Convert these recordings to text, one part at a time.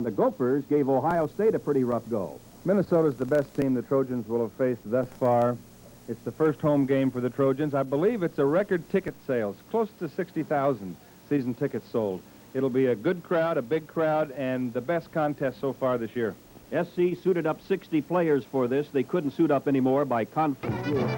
the Gophers gave Ohio State a pretty rough go. Minnesota's the best team the Trojans will have faced thus far. It's the first home game for the Trojans. I believe it's a record ticket sales, close to 60,000 season tickets sold. It'll be a good crowd, a big crowd, and the best contest so far this year. SC suited up 60 players for this. They couldn't suit up anymore by conference rules.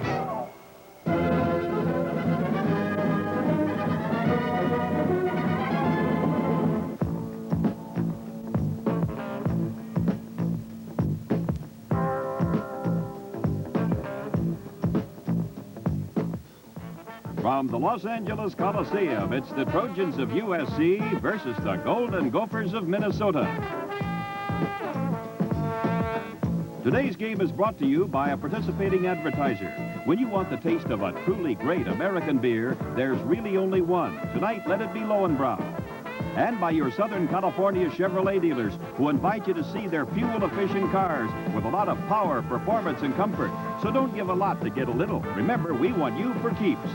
From the Los Angeles Coliseum, it's the Trojans of USC versus the Golden Gophers of Minnesota. Today's game is brought to you by a participating advertiser. When you want the taste of a truly great American beer, there's really only one. Tonight, let it be Lowenbrau. And by your Southern California Chevrolet dealers, who invite you to see their fuel-efficient cars with a lot of power, performance, and comfort. So don't give a lot to get a little. Remember, we want you for keeps.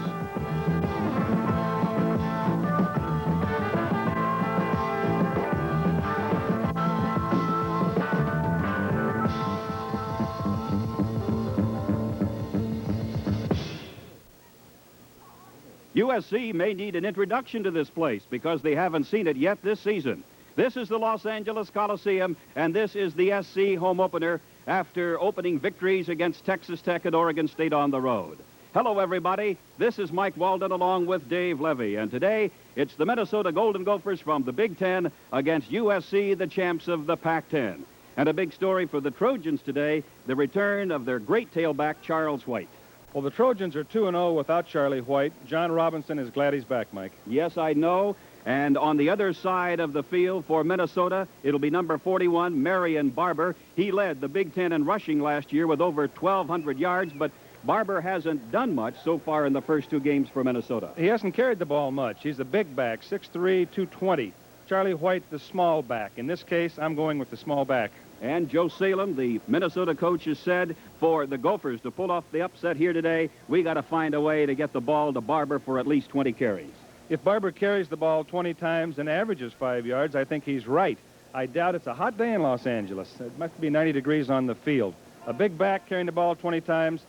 USC may need an introduction to this place because they haven't seen it yet this season. This is the Los Angeles Coliseum, and this is the SC home opener after opening victories against Texas Tech and Oregon State on the road. Hello, everybody. This is Mike Walden along with Dave Levy, and today it's the Minnesota Golden Gophers from the Big Ten against USC, the champs of the Pac-10. And a big story for the Trojans today, the return of their great tailback, Charles White. Well, the Trojans are 2-0 without Charlie White. John Robinson is glad he's back, Mike. Yes, I know. And on the other side of the field for Minnesota, it'll be number 41, Marion Barber. He led the Big Ten in rushing last year with over 1,200 yards, but Barber hasn't done much so far in the first two games for Minnesota. He hasn't carried the ball much. He's a big back, 6'3", 220. Charlie White, the small back. In this case, I'm going with the small back. And Joe Salem, the Minnesota coach, has said for the Gophers to pull off the upset here today, we got to find a way to get the ball to Barber for at least 20 carries. If Barber carries the ball 20 times and averages 5 yards, I think he's right. I doubt it's a hot day in Los Angeles. It must be 90 degrees on the field. A big back carrying the ball 20 times,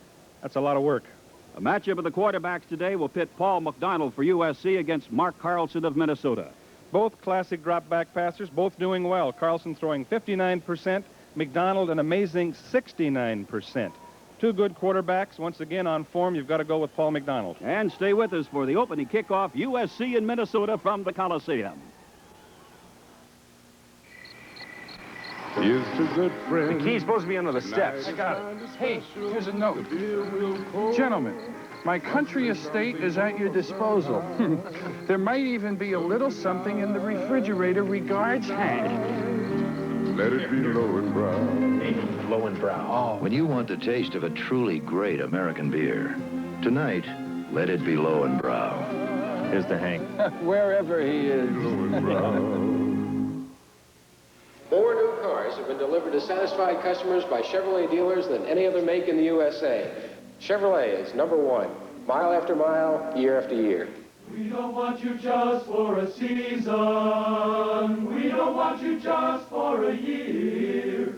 that's a lot of work. A matchup of the quarterbacks today will pit Paul McDonald for USC against Mark Carlson of Minnesota. Both classic drop-back passers, both doing well. Carlson throwing 59%, McDonald an amazing 69%. Two good quarterbacks. Once again, on form, you've got to go with Paul McDonald. And stay with us for the opening kickoff, USC in Minnesota from the Coliseum. Here's to good friends. The key's supposed to be under the steps. I got it. Hey, here's a note. Gentlemen, my country estate is at your disposal. There might even be a little something in the refrigerator. Regards, Hank. Let it be Lowenbrau. Lowenbrau. Oh. When you want the taste of a truly great American beer, tonight, let it be Lowenbrau. Here's to Hank. Wherever he is. Lowenbrau. More new cars have been delivered to satisfied customers by Chevrolet dealers than any other make in the USA. Chevrolet is #1, mile after mile, year after year. We don't want you just for a season. We don't want you just for a year.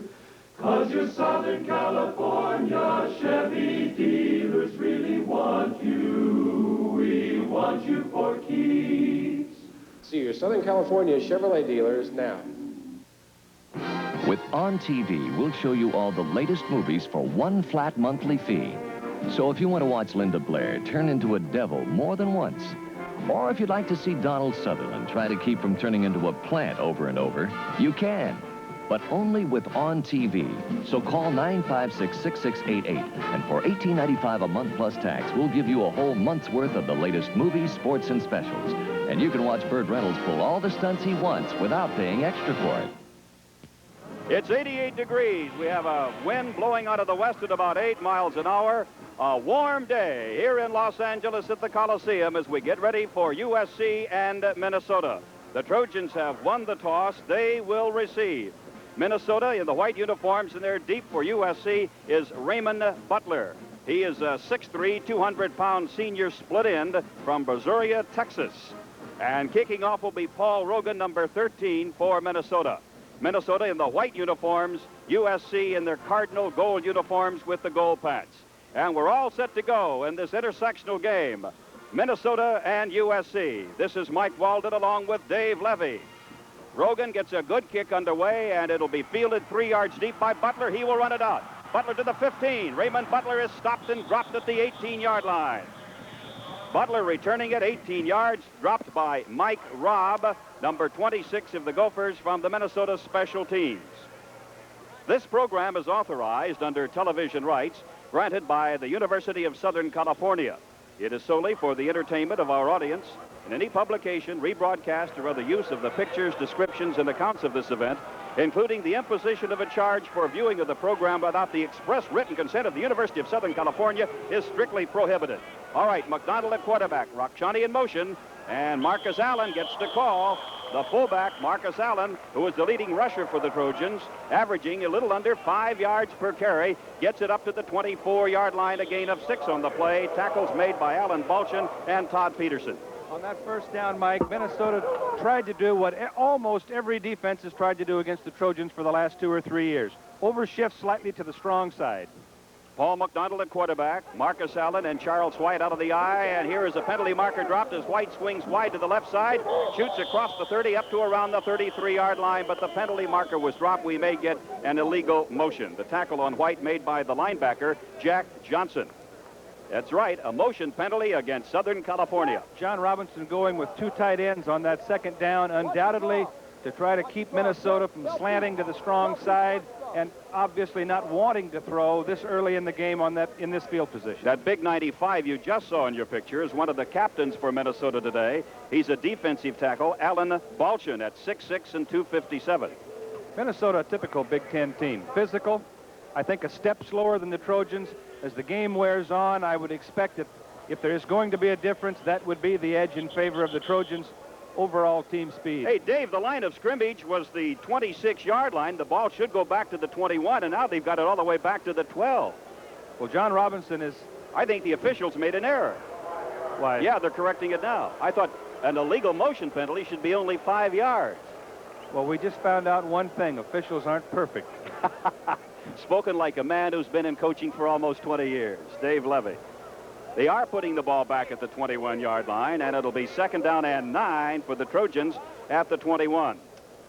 'Cause your Southern California Chevy dealers really want you. We want you for keeps. See your Southern California Chevrolet dealers now. With On TV, we'll show you all the latest movies for one flat monthly fee. So if you want to watch Linda Blair turn into a devil more than once, or if you'd like to see Donald Sutherland try to keep from turning into a plant over and over, you can, but only with On TV. So call 956-6688, and for $18.95 a month plus tax, we'll give you a whole month's worth of the latest movies, sports, and specials. And you can watch Burt Reynolds pull all the stunts he wants without paying extra for it. It's 88 degrees. We have a wind blowing out of the west at about 8 miles an hour. A warm day here in Los Angeles at the Coliseum as we get ready for USC and Minnesota. The Trojans have won the toss. They will receive. Minnesota in the white uniforms, and they're deep for USC is Raymond Butler. He is a 6'3", 200-pound senior split end from Brazoria, Texas. And kicking off will be Paul Rogan, number 13 for Minnesota. Minnesota in the white uniforms, USC in their cardinal gold uniforms with the gold patch. And we're all set to go in this intersectional game, Minnesota and USC. This is Mike Walden along with Dave Levy. Rogan gets a good kick underway, and it'll be fielded 3 yards deep by Butler. He will run it out. Butler to the 15. Raymond Butler is stopped and dropped at the 18-yard line. Butler returning it 18 yards, dropped by Mike Robb, number 26 of the Gophers from the Minnesota Special Teams. This program is authorized under television rights granted by the University of Southern California. It is solely for the entertainment of our audience, and any publication, rebroadcast, or other use of the pictures, descriptions, and accounts of this event, including the imposition of a charge for viewing of the program without the express written consent of the University of Southern California, is strictly prohibited. All right, McDonald at quarterback, Rockchani in motion, and Marcus Allen gets the call. The fullback, Marcus Allen, who is the leading rusher for the Trojans, averaging a little under 5 yards per carry, gets it up to the 24-yard line, a gain of 6 on the play. Tackles made by Alan Balchin and Todd Peterson. On that first down, Mike, Minnesota tried to do what almost every defense has tried to do against the Trojans for the last 2 or 3 years. Overshift slightly to the strong side. Paul McDonald at quarterback, Marcus Allen and Charles White out of the eye, and here is a penalty marker dropped as White swings wide to the left side, shoots across the 30 up to around the 33-yard line, but the penalty marker was dropped. We may get an illegal motion. The tackle on White made by the linebacker, Jack Johnson. That's right, a motion penalty against Southern California. John Robinson going with 2 tight ends on that second down, undoubtedly to try to keep Minnesota from slanting to the strong side, and obviously not wanting to throw this early in the game in this field position. That big 95 you just saw in your picture is one of the captains for Minnesota today. He's a defensive tackle, Alan Balchin, at 6'6" and 257. Minnesota, a typical Big Ten team. Physical, I think a step slower than the Trojans. As the game wears on, I would expect that if there is going to be a difference, that would be the edge in favor of the Trojans' overall team speed. Hey, Dave, the line of scrimmage was the 26-yard line. The ball should go back to the 21, and now they've got it all the way back to the 12. Well, John Robinson is... I think the officials made an error. Why? Yeah, they're correcting it now. I thought an illegal motion penalty should be only 5 yards. Well, we just found out one thing. Officials aren't perfect. Spoken like a man who's been in coaching for almost 20 years, Dave Levy. They are putting the ball back at the 21-yard line, and it'll be 2nd down and 9 for the Trojans at the 21.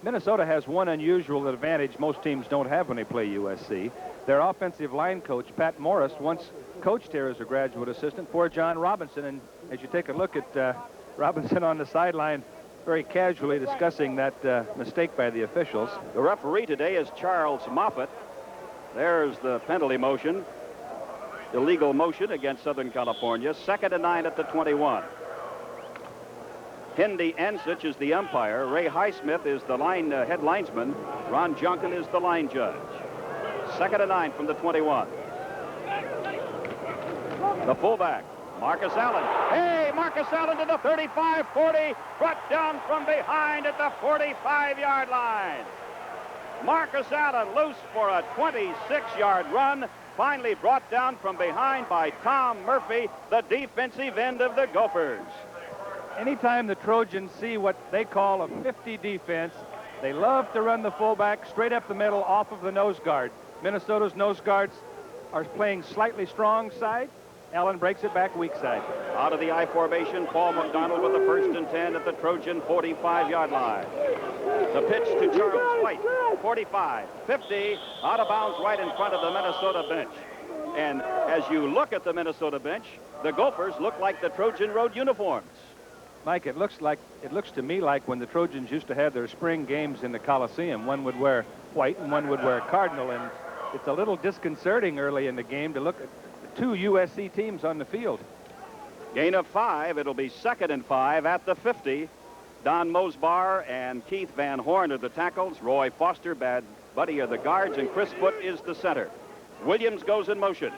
Minnesota has one unusual advantage most teams don't have when they play USC. Their offensive line coach, Pat Morris, once coached here as a graduate assistant for John Robinson, and as you take a look at Robinson on the sideline, very casually discussing that mistake by the officials. The referee today is Charles Moffett. There's the penalty motion. Illegal motion against Southern California. 2nd and 9 at the 21. Hindy Ansich is the umpire. Ray Highsmith is the head linesman. Ron Junkin is the line judge. 2nd and 9 from the 21. The fullback, Marcus Allen. Hey, Marcus Allen to the 35-40. Brought down from behind at the 45-yard line. Marcus Allen loose for a 26-yard run. Finally brought down from behind by Tom Murphy, the defensive end of the Gophers. Anytime the Trojans see what they call a 50 defense, they love to run the fullback straight up the middle off of the nose guard. Minnesota's nose guards are playing slightly strong side. Allen breaks it back weak side. Out of the I formation, Paul McDonald with the 1st and 10 at the Trojan 45-yard line. The pitch to Charles White, 45, 50, out of bounds right in front of the Minnesota bench. And as you look at the Minnesota bench, the Gophers look like the Trojan road uniforms. Mike, it looks to me like when the Trojans used to have their spring games in the Coliseum. One would wear white and one would wear cardinal, and it's a little disconcerting early in the game to look at the 2 USC teams on the field. Gain of 5. It'll be 2nd and 5 at the 50. Don Mosbar and Keith Van Horn are the tackles. Roy Foster, Bad Buddy, are the guards, and Chris Foote is the center. Williams goes in motion.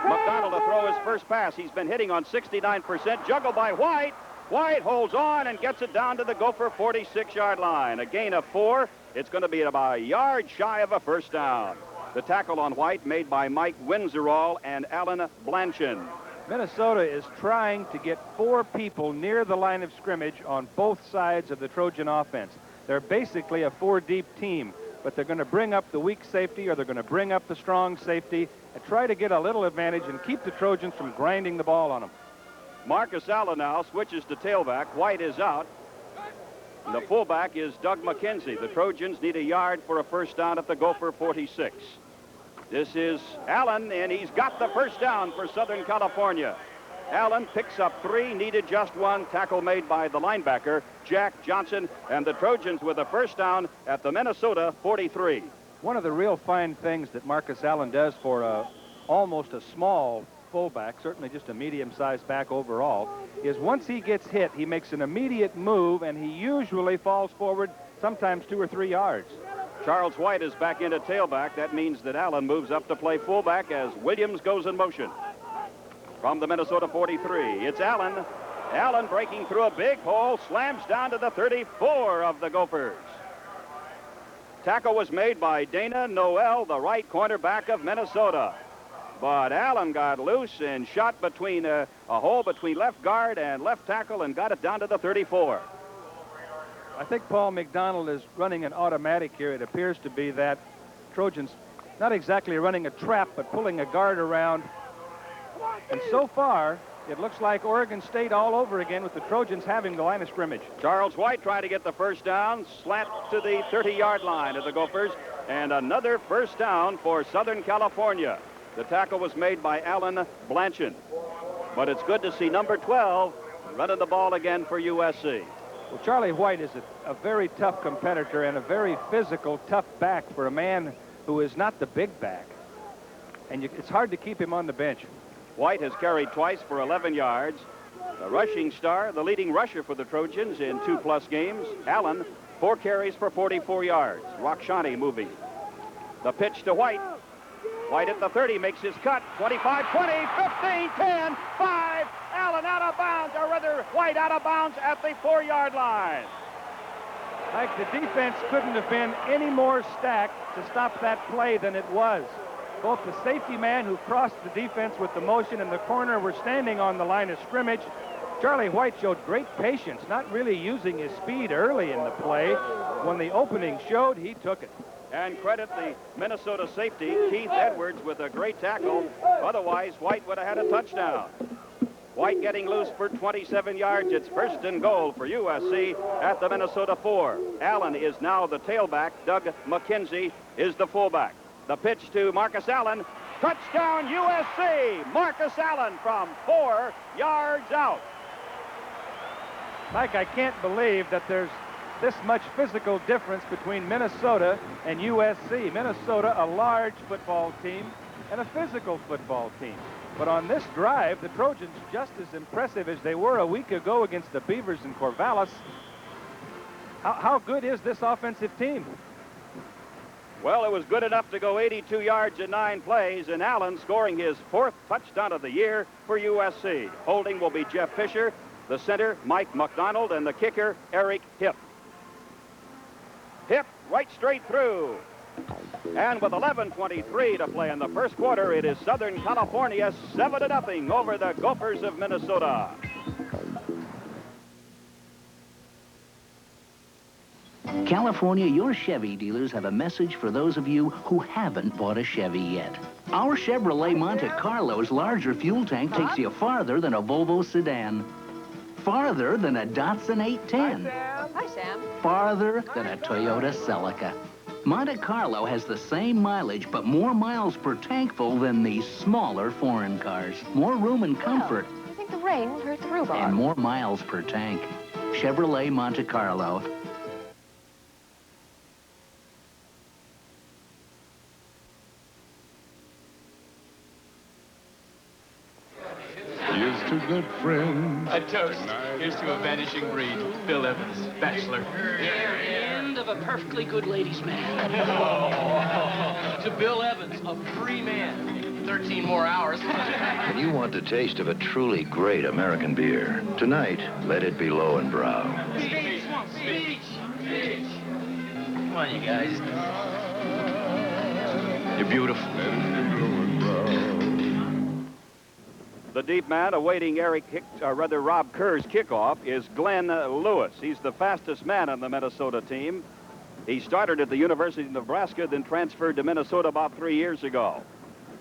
McDonald to throw his first pass. He's been hitting on 69%. Juggled by White. White holds on and gets it down to the Gopher 46-yard line. A gain of 4. It's going to be about a yard shy of a 1st down. The tackle on White made by Mike Winzerall and Alan Blanchin. Minnesota is trying to get 4 people near the line of scrimmage on both sides of the Trojan offense. They're basically a 4-deep team, but they're going to bring up the weak safety or they're going to bring up the strong safety and try to get a little advantage and keep the Trojans from grinding the ball on them. Marcus Allen now switches to tailback. White is out. The fullback is Doug McKenzie. The Trojans need a yard for a first down at the Gopher 46. This is Allen, and he's got the first down for Southern California. Allen picks up 3, needed just 1. Tackle made by the linebacker, Jack Johnson, and the Trojans with a first down at the Minnesota 43. One of the real fine things that Marcus Allen does for almost a small fullback, certainly just a medium-sized back overall, is once he gets hit, he makes an immediate move, and he usually falls forward sometimes 2 or 3 yards. Charles White is back into tailback. That means that Allen moves up to play fullback as Williams goes in motion. From the Minnesota 43, it's Allen. Allen breaking through a big hole, slams down to the 34 of the Gophers. Tackle was made by Dana Noel, the right cornerback of Minnesota. But Allen got loose and shot between a hole between left guard and left tackle and got it down to the 34. I think Paul McDonald is running an automatic here. It appears to be that Trojans not exactly running a trap, but pulling a guard around. And so far, it looks like Oregon State all over again with the Trojans having the line of scrimmage. Charles White trying to get the first down, slant to the 30-yard line of the Gophers, and another first down for Southern California. The tackle was made by Alan Blanchard. But it's good to see number 12 running the ball again for USC. Well, Charlie White is a very tough competitor and a very physical, tough back for a man who is not the big back. And it's hard to keep him on the bench. White has carried twice for 11 yards. The rushing star, the leading rusher for the Trojans in 2+ games. Allen, 4 carries for 44 yards. Rakshani moving. The pitch to White. White at the 30 makes his cut. 25, 20, 15, 10, 5. Allen out of bounds, or rather White out of bounds at the 4-yard line. Like, the defense couldn't have been any more stacked to stop that play than it was. Both the safety man who crossed the defense with the motion and the corner were standing on the line of scrimmage. Charlie White showed great patience, not really using his speed early in the play. When the opening showed, he took it. And credit the Minnesota safety, Keith Edwards, with a great tackle. Otherwise, White would have had a touchdown. White getting loose for 27 yards. It's first and goal for USC at the Minnesota 4. Allen is now the tailback. Doug McKenzie is the fullback. The pitch to Marcus Allen. Touchdown USC! Marcus Allen from 4 yards out. Mike, I can't believe that there's this much physical difference between Minnesota and USC. Minnesota, a large football team and a physical football team. But on this drive, the Trojans just as impressive as they were a week ago against the Beavers in Corvallis. How good is this offensive team? Well, it was good enough to go 82 yards in 9 plays, and Allen scoring his 4th touchdown of the year for USC. Holding will be Jeff Fisher, the center, Mike McDonald, and the kicker, Eric Hipp. Hipp right straight through. And with 11:23 to play in the first quarter, it is Southern California 7-0 over the Gophers of Minnesota. California, your Chevy dealers have a message for those of you who haven't bought a Chevy yet. Our Chevrolet Monte Carlo's larger fuel tank takes you farther than a Volvo sedan. Farther than a Datsun 810. Hi, Sam. Farther than a Toyota Celica. Monte Carlo has the same mileage, but more miles per tankful than these smaller foreign cars. More room and comfort. Oh, I think the rain will hurt the rhubarb. And more miles per tank. Chevrolet Monte Carlo. Here's to good friends. A toast. Here's to a vanishing breed. Bill Evans, bachelor. End of a perfectly good ladies' man. To Bill Evans, a free man. 13 more hours. If you want the taste of a truly great American beer, tonight, let it be Lowenbrow. Speech! Speech! Come on, you guys. You're beautiful. The deep man awaiting Rob Kerr's kickoff is Glenn Lewis. He's the fastest man on the Minnesota team. He started at the University of Nebraska, then transferred to Minnesota about 3 years ago.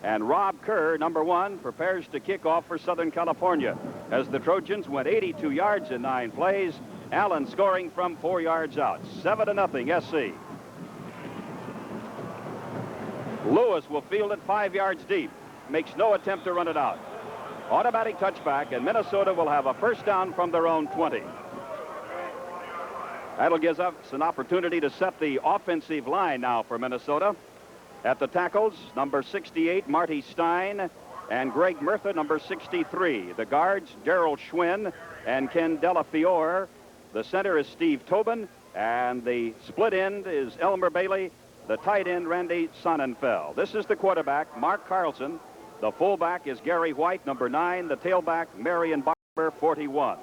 And Rob Kerr, number 1, prepares to kick off for Southern California as the Trojans went 82 yards in 9 plays. Allen scoring from 4 yards out. 7-0 SC. Lewis will field it 5 yards deep. Makes no attempt to run it out. Automatic touchback, and Minnesota will have a first down from their own 20. That'll give us an opportunity to set the offensive line now for Minnesota. At the tackles, number 68, Marty Stein, and Greg Murtha, number 63. The guards, Daryl Schwinn and Ken Delafiore. The center is Steve Tobin, and the split end is Elmer Bailey. The tight end, Randy Sonnenfeld. This is the quarterback, Mark Carlson. The fullback is Gary White, number 9. The tailback, Marion Barber, 41.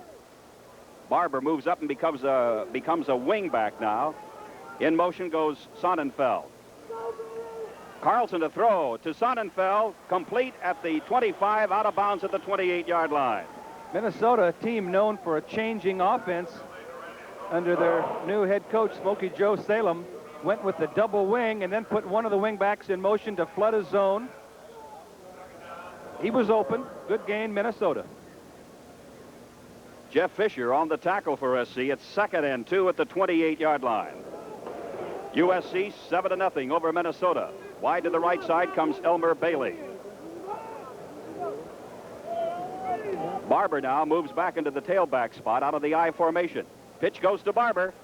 Barber moves up and becomes a wingback now. In motion goes Sonnenfeld. Carlson to throw to Sonnenfeld, complete at the 25, out of bounds at the 28-yard line. Minnesota, a team known for a changing offense under their new head coach, Smokey Joe Salem, went with the double wing and then put one of the wingbacks in motion to flood a zone. He was open. Good gain, Minnesota. Jeff Fisher on the tackle for SC. It's 2nd and 2 at the 28-yard line. USC 7-0 over Minnesota. Wide to the right side comes Elmer Bailey. Barber now moves back into the tailback spot out of the I formation. Pitch goes to Barber.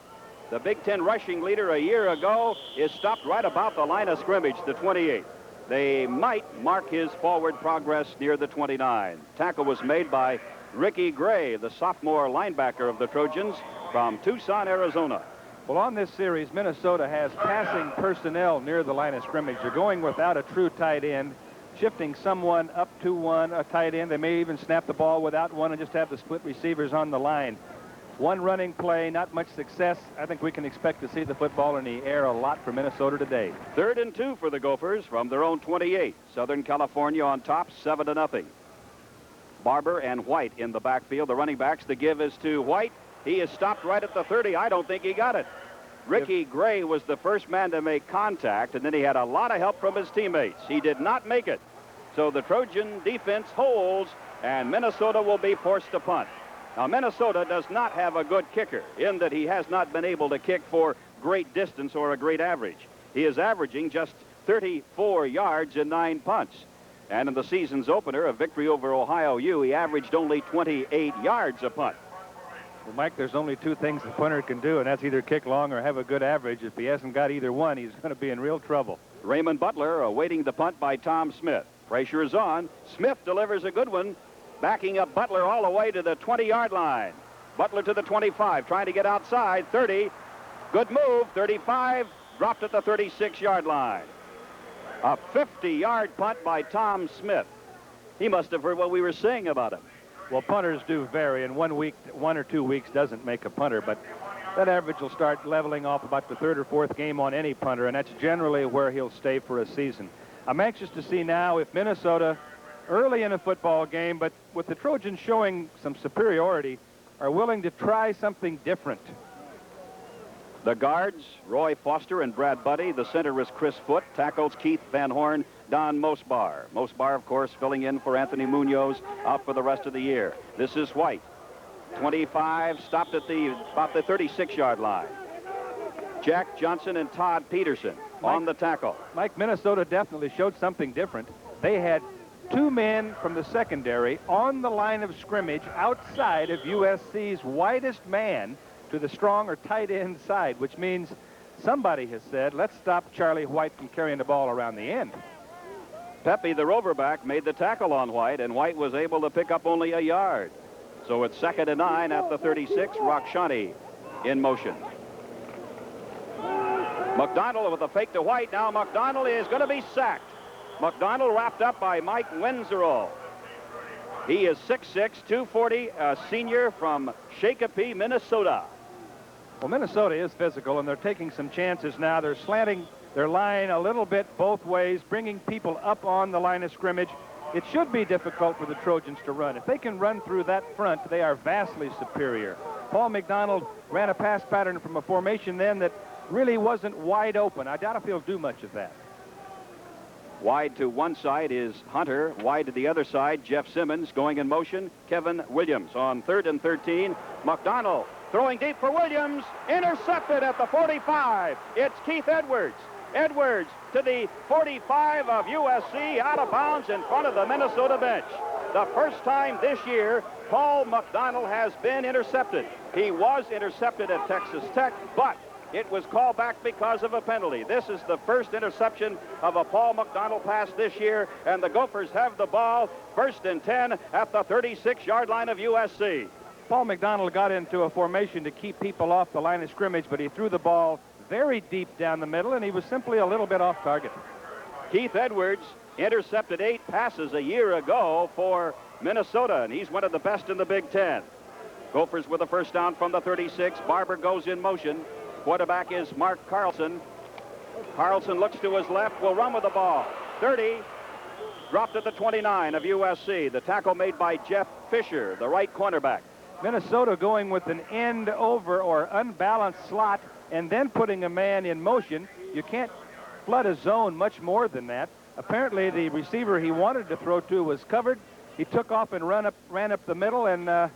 The Big Ten rushing leader a year ago is stopped right about the line of scrimmage, the 28. They might mark his forward progress near the 29. Tackle was made by Ricky Gray, the sophomore linebacker of the Trojans from Tucson, Arizona. Well, on this series, Minnesota has passing personnel near the line of scrimmage. They're going without a true tight end, shifting someone up to a tight end. They may even snap the ball without one and just have the split receivers on the line. One running play, not much success. I think we can expect to see the football in the air a lot for Minnesota today. 3rd and 2 for the Gophers from their own 28. Southern California on top, 7-0. Barber and White in the backfield. The running backs, the give is to White. He is stopped right at the 30. I don't think he got it. Ricky Gray was the first man to make contact, and then he had a lot of help from his teammates. He did not make it. So the Trojan defense holds, and Minnesota will be forced to punt. Now, Minnesota does not have a good kicker in that he has not been able to kick for great distance or a great average. He is averaging just 34 yards in 9 punts. And in the season's opener, a victory over Ohio U, he averaged only 28 yards a punt. Well, Mike, there's only 2 things the punter can do, and that's either kick long or have a good average. If he hasn't got either one, he's going to be in real trouble. Raymond Butler awaiting the punt by Tom Smith. Pressure is on. Smith delivers a good one, backing up Butler all the way to the 20-yard line. Butler to the 25, trying to get outside. 30. Good move. 35. Dropped at the 36-yard line. A 50-yard punt by Tom Smith. He must have heard what we were saying about him. Well, punters do vary, and 1 or 2 weeks doesn't make a punter, but that average will start leveling off about the 3rd or 4th game on any punter, and that's generally where he'll stay for a season. I'm anxious to see now if Minnesota, early in a football game, but with the Trojans showing some superiority, are willing to try something different. The guards, Roy Foster and Brad Buddy. The center is Chris Foote. Tackles, Keith Van Horn, Don Mosbar. Mosbar, of course, filling in for Anthony Munoz, out for the rest of the year. This is White. 25, stopped at about the 36-yard line. Jack Johnson and Todd Peterson on the tackle. Mike, Minnesota definitely showed something different. They had 2 men from the secondary on the line of scrimmage outside of USC's widest man to the strong or tight end side, which means somebody has said, let's stop Charlie White from carrying the ball around the end. Pepe, the roverback, made the tackle on White, and White was able to pick up only a yard. So it's 2nd and 9 at the 36. Rakshani in motion. McDonald with a fake to White. Now McDonald is going to be sacked. McDonald wrapped up by Mike Wenzerl. He is 6'6", 240, a senior from Shakopee, Minnesota. Well, Minnesota is physical, and they're taking some chances now. They're slanting their line a little bit both ways, bringing people up on the line of scrimmage. it should be difficult for the Trojans to run. If they can run through that front, they are vastly superior. Paul McDonald ran a pass pattern from a formation then that really wasn't wide open. I doubt if he'll do much of that. Wide to one side is Hunter. Wide to the other side, Jeff Simmons. Going in motion, Kevin Williams. On 3rd and 13, McDonald throwing deep for Williams. Intercepted at the 45. It's Keith Edwards. Edwards to the 45 of USC, out of bounds in front of the Minnesota bench. The first time this year Paul McDonald has been intercepted. He was intercepted at Texas Tech, but it was called back because of a penalty. This is the first interception of a Paul McDonald pass this year, and the Gophers have the ball 1st and 10 at the 36-yard line of USC. Paul McDonald got into a formation to keep people off the line of scrimmage, but he threw the ball very deep down the middle, and he was simply a little bit off target. Keith Edwards intercepted 8 passes a year ago for Minnesota, and he's one of the best in the Big Ten. Gophers with a first down from the 36. Barber goes in motion. Quarterback is Mark Carlson. Carlson looks to his left, will run with the ball. 30, dropped at the 29 of USC. The tackle made by Jeff Fisher, the right cornerback. Minnesota going with an end over or unbalanced slot and then putting a man in motion. You can't flood a zone much more than that. Apparently the receiver he wanted to throw to was covered. He took off and ran up the middle, and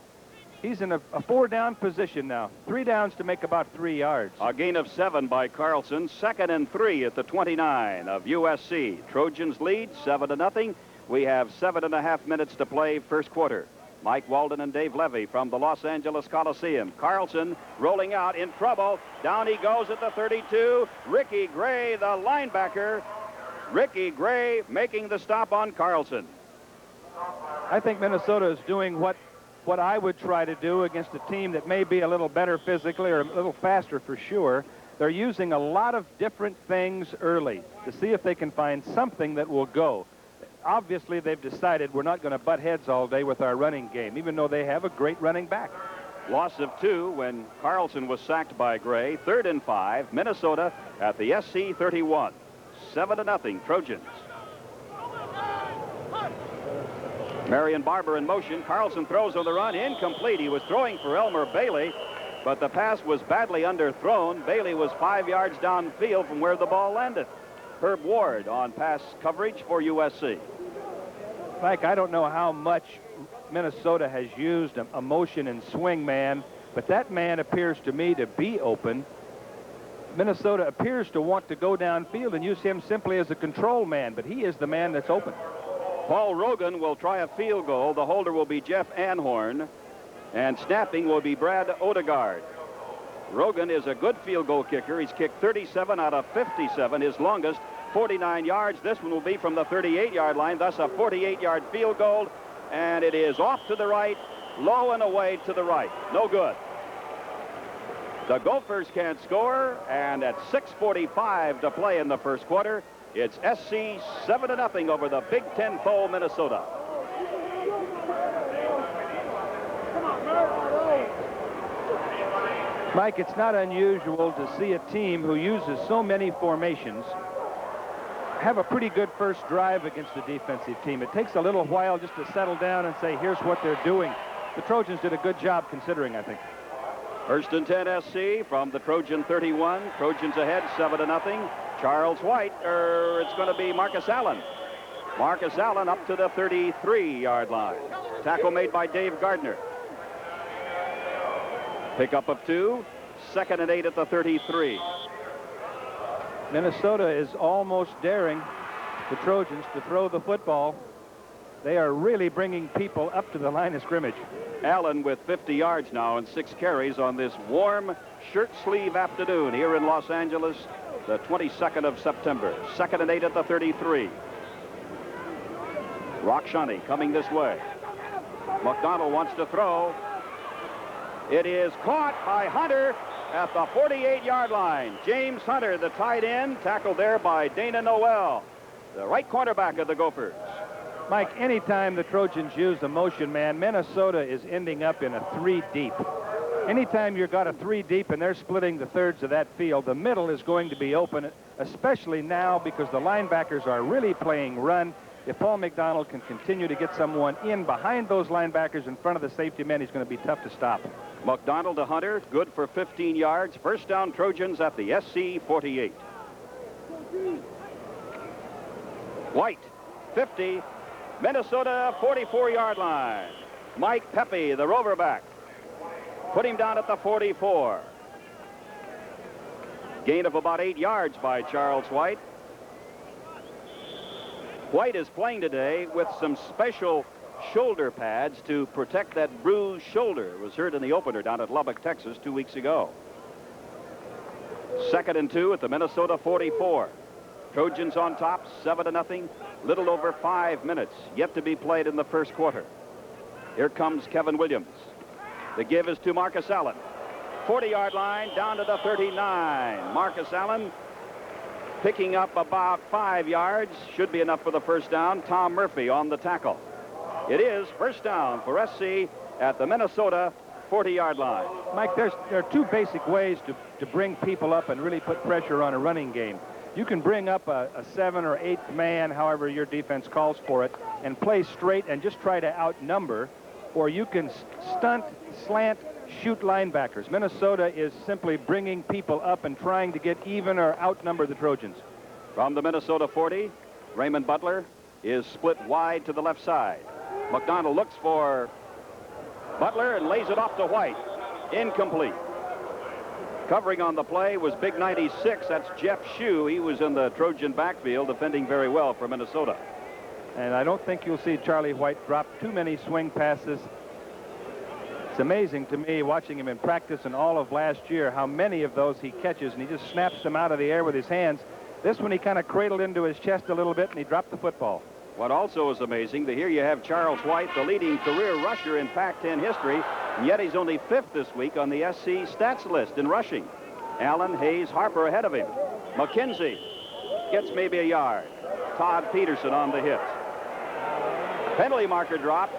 he's in a 4-down position now. 3 downs to make about 3 yards. A gain of 7 by Carlson. 2nd and 3 at the 29 of USC. Trojans lead 7-0. We have 7.5 minutes to play first quarter. Mike Walden and Dave Levy from the Los Angeles Coliseum. Carlson rolling out in trouble. Down he goes at the 32. Ricky Gray, the linebacker. Ricky Gray making the stop on Carlson. I think Minnesota is doing what I would try to do against a team that may be a little better physically or a little faster for sure. They're using a lot of different things early to see if they can find something that will go. Obviously, they've decided we're not going to butt heads all day with our running game, even though they have a great running back. Loss of 2 when Carlson was sacked by Gray. 3rd and 5, Minnesota at the SC 31. 7-0 Trojans. Marion Barber in motion. Carlson throws on the run. Incomplete. He was throwing for Elmer Bailey, but the pass was badly underthrown. Bailey was 5 yards downfield from where the ball landed. Herb Ward on pass coverage for USC. Mike, I don't know how much Minnesota has used a motion and swing man, but that man appears to me to be open. Minnesota appears to want to go downfield and use him simply as a control man, but he is the man that's open. Paul Rogan will try a field goal. The holder will be Jeff Anhorn, and snapping will be Brad Odegaard. Rogan is a good field goal kicker. He's kicked 37 out of 57, his longest, 49 yards. This one will be from the 38-yard line, thus a 48-yard field goal, and it is off to the right, low and away to the right. No good. The Gophers can't score, and at 6:45 to play in the first quarter, it's SC 7-0 over the Big Ten foe, Minnesota. Mike, it's not unusual to see a team who uses so many formations have a pretty good first drive against a defensive team. It takes a little while just to settle down and say, here's what they're doing. The Trojans did a good job considering, I think. 1st and 10 SC from the Trojan 31. Trojans ahead 7-0. Charles White, it's going to be Marcus Allen. Marcus Allen up to the 33-yard line. Tackle made by Dave Gardner. Pickup of 2. 2nd and 8 at the 33. Minnesota is almost daring the Trojans to throw the football. They are really bringing people up to the line of scrimmage. Allen with 50 yards now and 6 carries on this warm shirt sleeve afternoon here in Los Angeles, the 22nd of September. 2nd and 8 at the 33. Rakshani coming this way. McDonald wants to throw. It is caught by Hunter at the 48-yard line. James Hunter, the tight end, tackled there by Dana Noel, the right cornerback of the Gophers. Mike, anytime the Trojans use a motion man, Minnesota is ending up in a 3 deep. Anytime you've got a 3 deep and they're splitting the thirds of that field, the middle is going to be open, especially now because the linebackers are really playing run. if Paul McDonald can continue to get someone in behind those linebackers in front of the safety men, he's going to be tough to stop. McDonald to Hunter, good for 15 yards. First down, Trojans at the SC 48. White, 50, Minnesota 44-yard line. Mike Pepe, the rover back, put him down at the 44. Gain of about 8 yards by Charles White. White is playing today with some special shoulder pads to protect that bruised shoulder. It was hurt in the opener down at Lubbock, Texas 2 weeks ago. 2nd and 2 at the Minnesota 44. Trojans on top, 7-0. Little over 5 minutes yet to be played in the first quarter. Here comes Kevin Williams. The give is to Marcus Allen. 40-yard line down to the 39. Marcus Allen picking up about 5 yards. Should be enough for the first down. Tom Murphy on the tackle. It is first down for SC at the Minnesota 40-yard line. Mike, there are two basic ways to bring people up and really put pressure on a running game. You can bring up a 7th or 8th man, however your defense calls for it, and play straight and just try to outnumber, or you can stunt, slant, shoot linebackers. Minnesota is simply bringing people up and trying to get even or outnumber the Trojans. From the Minnesota 40, Raymond Butler is split wide to the left side. McDonald looks for Butler and lays it off to White. Incomplete. Covering on the play was big 96. That's Jeff Shue. He was in the Trojan backfield, defending very well for Minnesota. And I don't think you'll see Charlie White drop too many swing passes. It's amazing to me, watching him in practice and all of last year, how many of those he catches, and he just snaps them out of the air with his hands. This one he kind of cradled into his chest a little bit, and he dropped the football. What also is amazing, that here you have Charles White, the leading career rusher in Pac-10 history, and yet he's only 5th this week on the SC stats list in rushing. Allen, Hayes, Harper ahead of him. McKenzie gets maybe a yard. Todd Peterson on the hit. Penalty marker drop.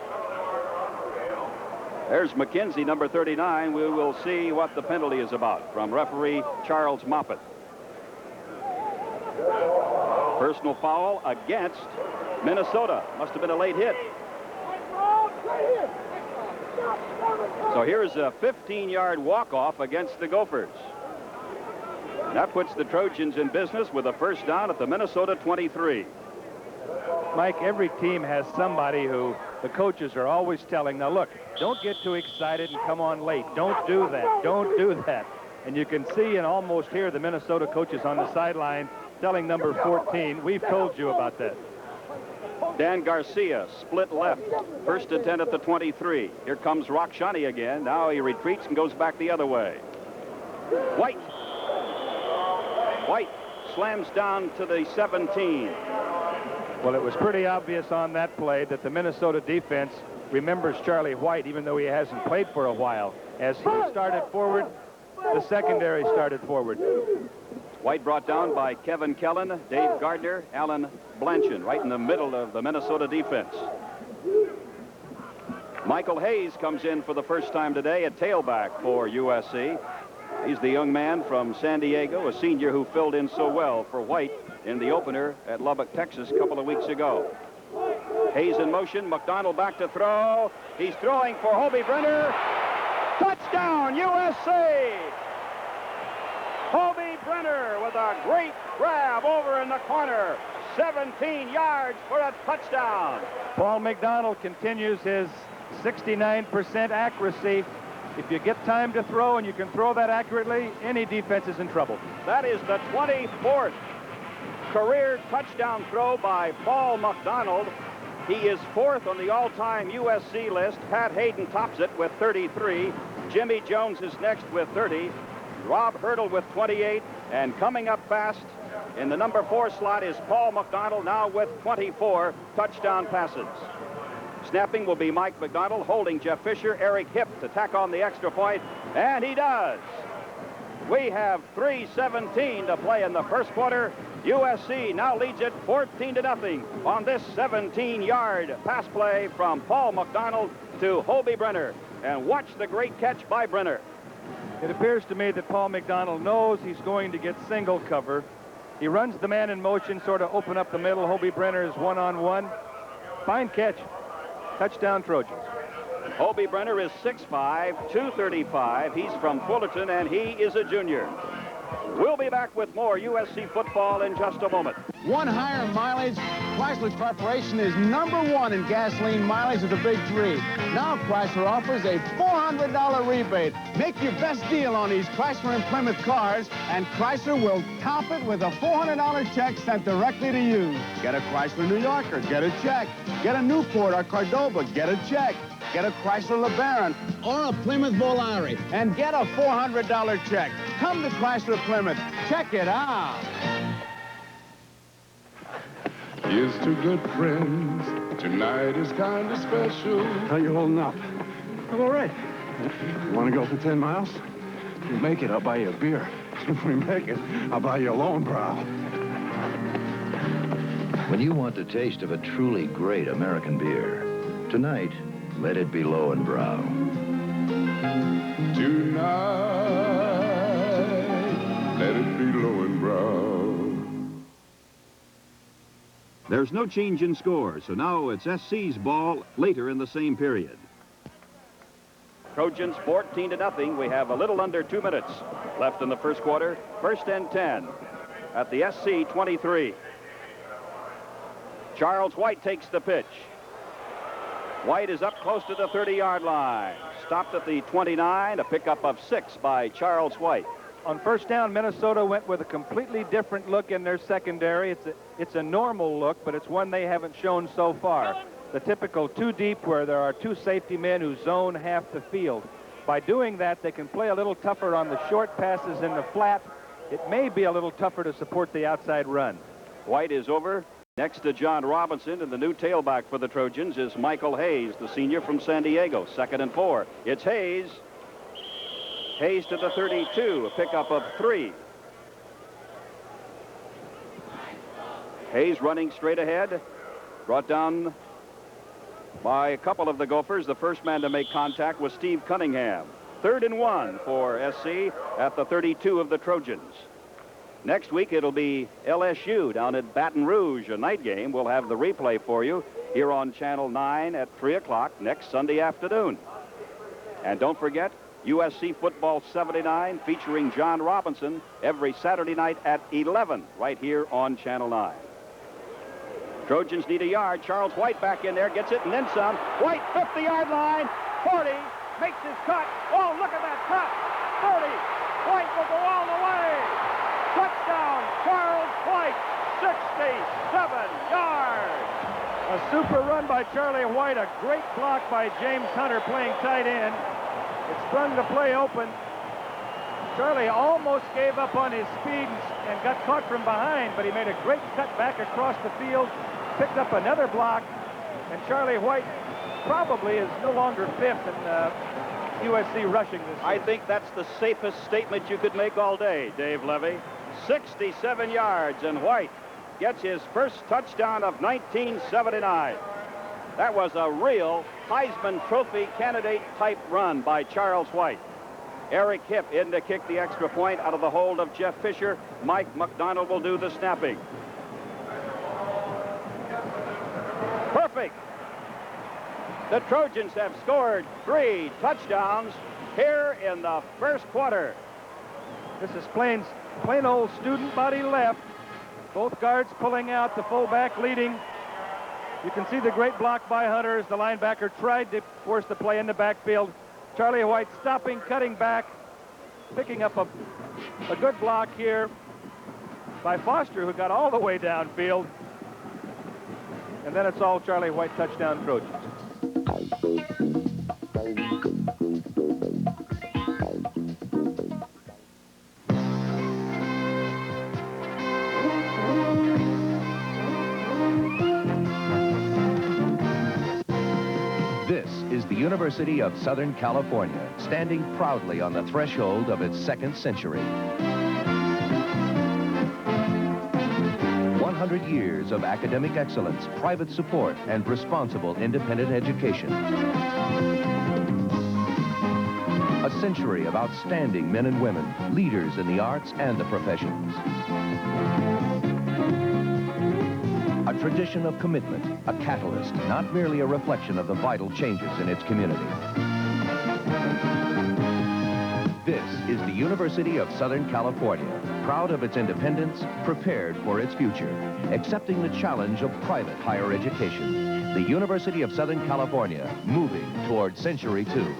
There's McKenzie, number 39. We will see what the penalty is about from referee Charles Moffett. Personal foul against Minnesota. Must have been a late hit. So here's a 15-yard walk-off against the Gophers. That puts the Trojans in business with a first down at the Minnesota 23. Mike, every team has somebody who the coaches are always telling, now look, don't get too excited and come on late. Don't do that. Don't do that. And you can see and almost hear the Minnesota coaches on the sideline telling number 14, we've told you about that. Dan Garcia, split left. First and 10 at the 23. Here comes Rakshani again. Now he retreats and goes back the other way. White. White slams down to the 17. Well, it was pretty obvious on that play that the Minnesota defense remembers Charlie White, even though he hasn't played for a while. As he started forward, the secondary started forward. White brought down by Kevin Kellen, Dave Gardner, Alan Blanchard, right in the middle of the Minnesota defense. Michael Hayes comes in for the first time today at tailback for USC. He's the young man from San Diego, a senior who filled in so well for White in the opener at Lubbock, Texas, a couple of weeks ago. Hayes in motion. McDonald back to throw. He's throwing for Hobie Brenner. Touchdown, USC! Hobie Brenner with a great grab over in the corner. 17 yards for a touchdown. Paul McDonald continues his 69% accuracy. If you get time to throw and you can throw that accurately, any defense is in trouble. That is the 24th career touchdown throw by Paul McDonald. He is 4th on the all-time USC list. Pat Hayden tops it with 33. Jimmy Jones is next with 30. Rob Hurdle with 28. And coming up fast in the number 4 slot is Paul McDonald, now with 24 touchdown passes. Snapping will be Mike McDonald, holding Jeff Fisher, Eric Hipp to tack on the extra point, and he does. We have 3:17 to play in the first quarter. USC now leads it 14-0 on this 17-yard pass play from Paul McDonald to Hobie Brenner. And watch the great catch by Brenner. It appears to me that Paul McDonald knows he's going to get single cover, He runs the man in motion, sort of open up the middle. Hobie Brenner is one-on-one. Fine catch. Touchdown, Trojans. Hobie Brenner is 6'5", 235. He's from Fullerton, and he is a junior. We'll be back with more USC football in just a moment. One higher mileage. Chrysler Corporation is #1 in gasoline mileage of the big three. Now Chrysler offers a $400 rebate. Make your best deal on these Chrysler and Plymouth cars, and Chrysler will top it with a $400 check sent directly to you. Get a Chrysler New Yorker, get a check. Get a Newport or Cordova, get a check. Get a Chrysler LeBaron or a Plymouth Volare and get a $400 check. Come to Chrysler Plymouth. Check it out. Here's to good friends. Tonight is kind of special. How you holding up? I'm all right. You want to go for 10 miles? If we make it, I'll buy you a beer. If we make it, I'll buy you a Lowenbrow. When you want the taste of a truly great American beer, tonight, let it be Lowenbrow. Tonight, let it be Lowenbrow. There's no change in score, so now it's SC's ball later in the same period. Trojans 14-0. We have a little under 2 minutes left in the first quarter. 1st and 10 at the SC 23. Charles White takes the pitch. White is up close to the 30-yard line. Stopped at the 29, a pickup of 6 by Charles White. On first down, Minnesota went with a completely different look in their secondary. It's a normal look, but it's one they haven't shown so far. The typical 2 deep where there are 2 safety men who zone half the field. By doing that, they can play a little tougher on the short passes in the flat. It may be a little tougher to support the outside run. White is over. Next to John Robinson, and the new tailback for the Trojans is Michael Hayes, the senior from San Diego. 2nd and 4. It's Hayes. Hayes to the 32, a pickup of 3. Hayes running straight ahead. Brought down by a couple of the Gophers. The first man to make contact was Steve Cunningham. 3rd and 1 for SC at the 32 of the Trojans. Next week, it'll be LSU down at Baton Rouge, a night game. We'll have the replay for you here on Channel 9 at 3 o'clock next Sunday afternoon. And don't forget, USC Football 79 featuring John Robinson every Saturday night at 11 right here on Channel 9. Trojans need a yard. Charles White back in there, gets it and then some. White, 50-yard line, 40, makes his cut. Oh, look at that cut. 30. White will go all the way. Touchdown, Charles White, 67 yards. A super run by Charlie White, a great block by James Hunter playing tight end. It sprung the play open. Charlie almost gave up on his speed and got caught from behind, but he made a great cut back across the field, picked up another block, and Charlie White probably is no longer 5th in USC rushing this season. I think that's the safest statement you could make all day, Dave Levy. 67 yards, and White gets his first touchdown of 1979. That was a real Heisman Trophy candidate type run by Charles White. Eric Hipp in to kick the extra point out of the hold of Jeff Fisher. Mike McDonald will do the snapping. Perfect. The Trojans have scored 3 touchdowns here in the first quarter. This is plain old student body left. Both guards pulling out, the fullback leading. You can see the great block by Hunter as the linebacker tried to force the play in the backfield. Charlie White stopping, cutting back, picking up a good block here by Foster, who got all the way downfield. And then it's all Charlie White touchdown Trojans. This is the University of Southern California, standing proudly on the threshold of its 2nd century. 100 years of academic excellence, private support, and responsible independent education. A A century of outstanding men and women, leaders in the arts and the professions. A tradition of commitment, a catalyst, not merely a reflection of the vital changes in its community. This is the University of Southern California, proud of its independence, prepared for its future, accepting the challenge of private higher education. The University of Southern California, moving toward Century 2.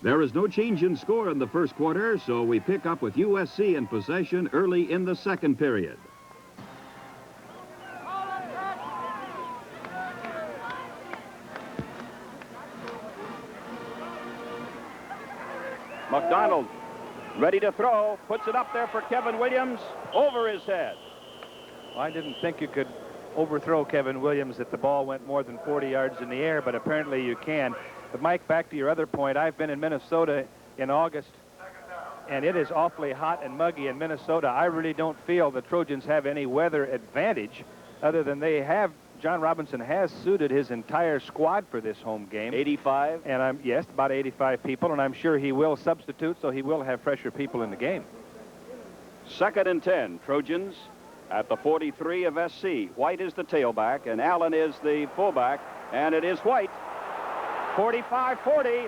There is no change in score in the first quarter, so we pick up with USC in possession early in the second period. McDonald ready to throw, puts it up there for Kevin Williams, over his head. I didn't think you could overthrow Kevin Williams if the ball went more than 40 yards in the air, but apparently you can. But Mike, back to your other point, I've been in Minnesota in August, and it is awfully hot and muggy in Minnesota. I really don't feel the Trojans have any weather advantage other than they have. John Robinson has suited his entire squad for this home game. 85? And yes, about 85 people, and I'm sure he will substitute, so he will have fresher people in the game. 2nd and 10, Trojans at the 43 of SC. White is the tailback, and Allen is the fullback, and it is White. 45-40.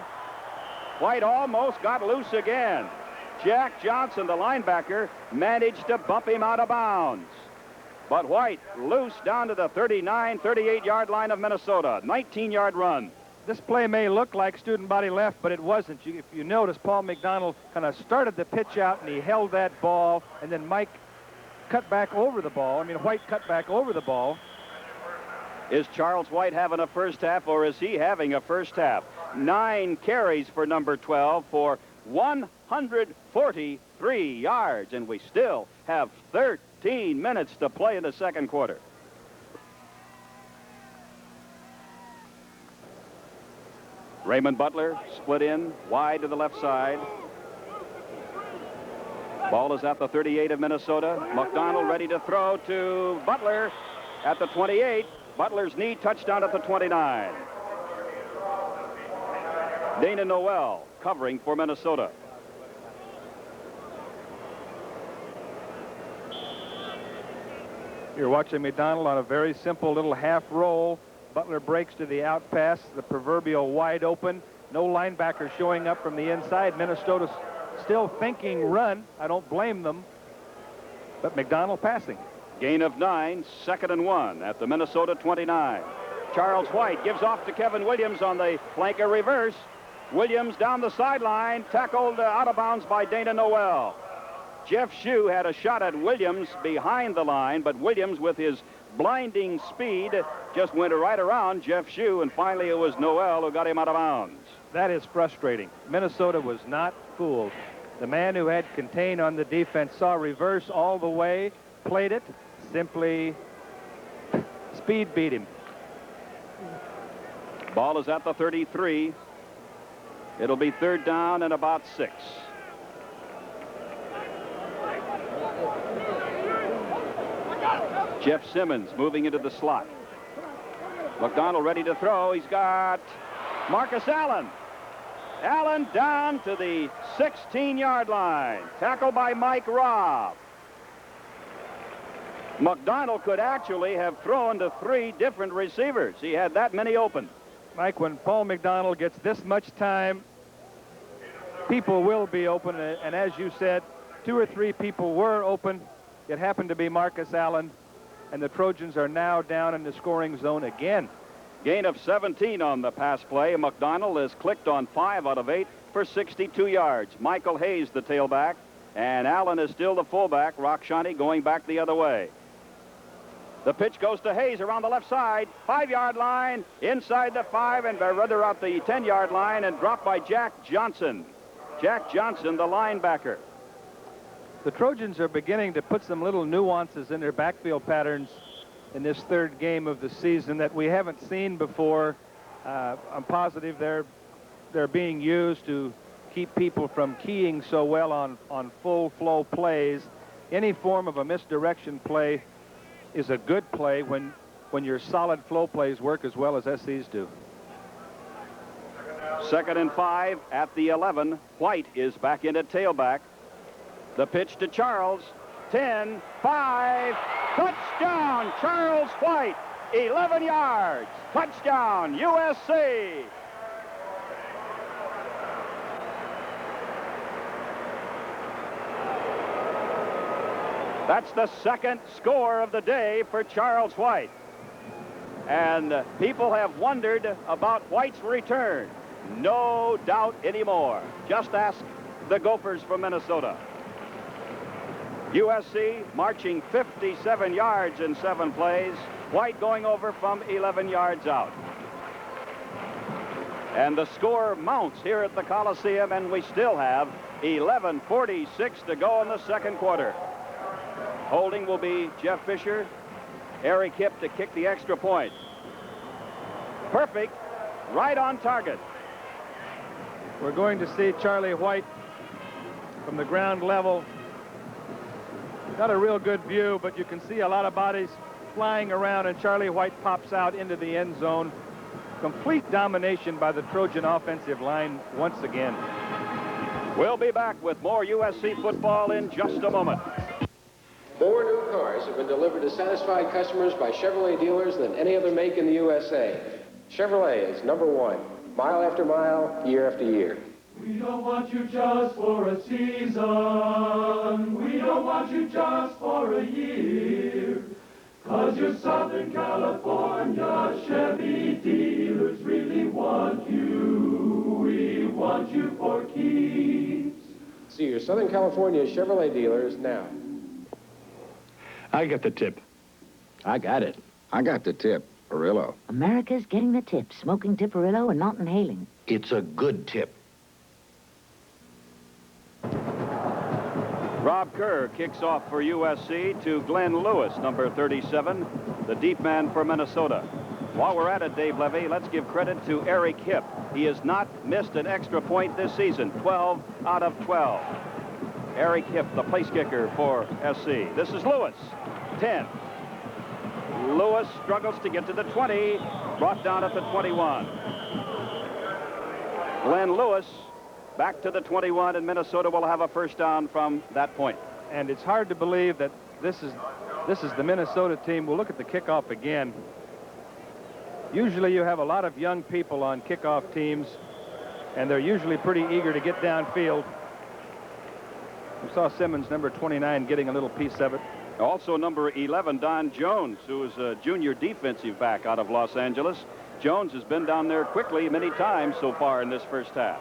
White almost got loose again. Jack Johnson, the linebacker, managed to bump him out of bounds. But White loose down to the 39, 38-yard line of Minnesota. 19-yard run. This play may look like student body left, but it wasn't. If you notice, Paul McDonald kind of started the pitch out, and he held that ball, and then Mike cut back over the ball. White cut back over the ball. Is Charles White having a first half, or is he having a first half? 9 carries for number 12 for 143 yards, and we still have 13 minutes to play in the second quarter. Raymond Butler split in wide to the left side. Ball is at the 38 of Minnesota. McDonald ready to throw to Butler at the 28. Butler's knee touchdown at the 29. Dana Noel covering for Minnesota. You're watching McDonald on a very simple little half roll. Butler breaks to the out pass, the proverbial wide open. No linebacker showing up from the inside. Minnesota's still thinking run. I don't blame them. But McDonald passing. Gain of 9, 2nd and 1 at the Minnesota 29. Charles White gives off to Kevin Williams on the flanker reverse. Williams down the sideline, tackled out of bounds by Dana Noel. Jeff Shue had a shot at Williams behind the line, but Williams, with his blinding speed, just went right around Jeff Shue, and finally it was Noel who got him out of bounds. That is frustrating. Minnesota was not fooled. The man who had contained on the defense saw reverse all the way, played it, simply speed beat him. Ball is at the 33. It'll be 3rd down and about 6. Jeff Simmons moving into the slot. McDonald ready to throw. He's got Marcus Allen. Allen down to the 16-yard line. Tackled by Mike Robb. McDonald could actually have thrown to 3 different receivers. He had that many open. Mike, when Paul McDonald gets this much time, people will be open. And as you said, 2 or 3 people were open. It happened to be Marcus Allen. And the Trojans are now down in the scoring zone again. Gain of 17 on the pass play. McDonald has clicked on 5 out of 8 for 62 yards. Michael Hayes, the tailback, and Allen is still the fullback. Rockshani going back the other way. The pitch goes to Hayes around the left side, 5-yard line, inside the 5, and rather out the 10-yard line, and dropped by Jack Johnson. Jack Johnson, the linebacker. The Trojans are beginning to put some little nuances in their backfield patterns in this 3rd game of the season that we haven't seen before. I'm positive they're being used to keep people from keying so well on full flow plays. Any form of a misdirection play is a good play when your solid flow plays work as well as SC's do. 2nd and 5 at the 11. White is back in at tailback. The pitch to Charles. 10, 5, touchdown, Charles White, 11 yards, touchdown, USC. That's the second score of the day for Charles White. And people have wondered about White's return. No doubt anymore. Just ask the Gophers from Minnesota. USC marching 57 yards in 7 plays. White going over from 11 yards out. And the score mounts here at the Coliseum, and we still have 11:46 to go in the second quarter. Holding will be Jeff Fisher. Eric Hipp to kick the extra point. Perfect, right on target. We're going to see Charlie White from the ground level. Not a real good view, but you can see a lot of bodies flying around, and Charlie White pops out into the end zone. Complete domination by the Trojan offensive line once again. We'll be back with more USC football in just a moment. More new cars have been delivered to satisfied customers by Chevrolet dealers than any other make in the USA. Chevrolet is #1, mile after mile, year after year. We don't want you just for a season. We don't want you just for a year. 'Cause you're Southern California Chevy dealers really want you. We want you for keeps. See your Southern California Chevrolet dealers now. I got the tip. I got it. I got the tip. Perillo. America's getting the tip. Smoking Tiparillo and not inhaling. It's a good tip. Rob Kerr kicks off for USC to Glenn Lewis, number 37, the deep man for Minnesota. While we're at it, Dave Levy, let's give credit to Eric Hipp. He has not missed an extra point this season, 12 out of 12. Eric Hipp, the place kicker for SC. This is Lewis, 10. Lewis struggles to get to the 20, brought down at the 21. Glenn Lewis back to the 21, and Minnesota will have a first down from that point. And it's hard to believe that this is the Minnesota team. We'll look at the kickoff again. Usually you have a lot of young people on kickoff teams, and they're usually pretty eager to get downfield. We saw Simmons, number 29, getting a little piece of it. Also number 11, Don Jones, who is a junior defensive back out of Los Angeles. Jones has been down there quickly many times so far in this first half.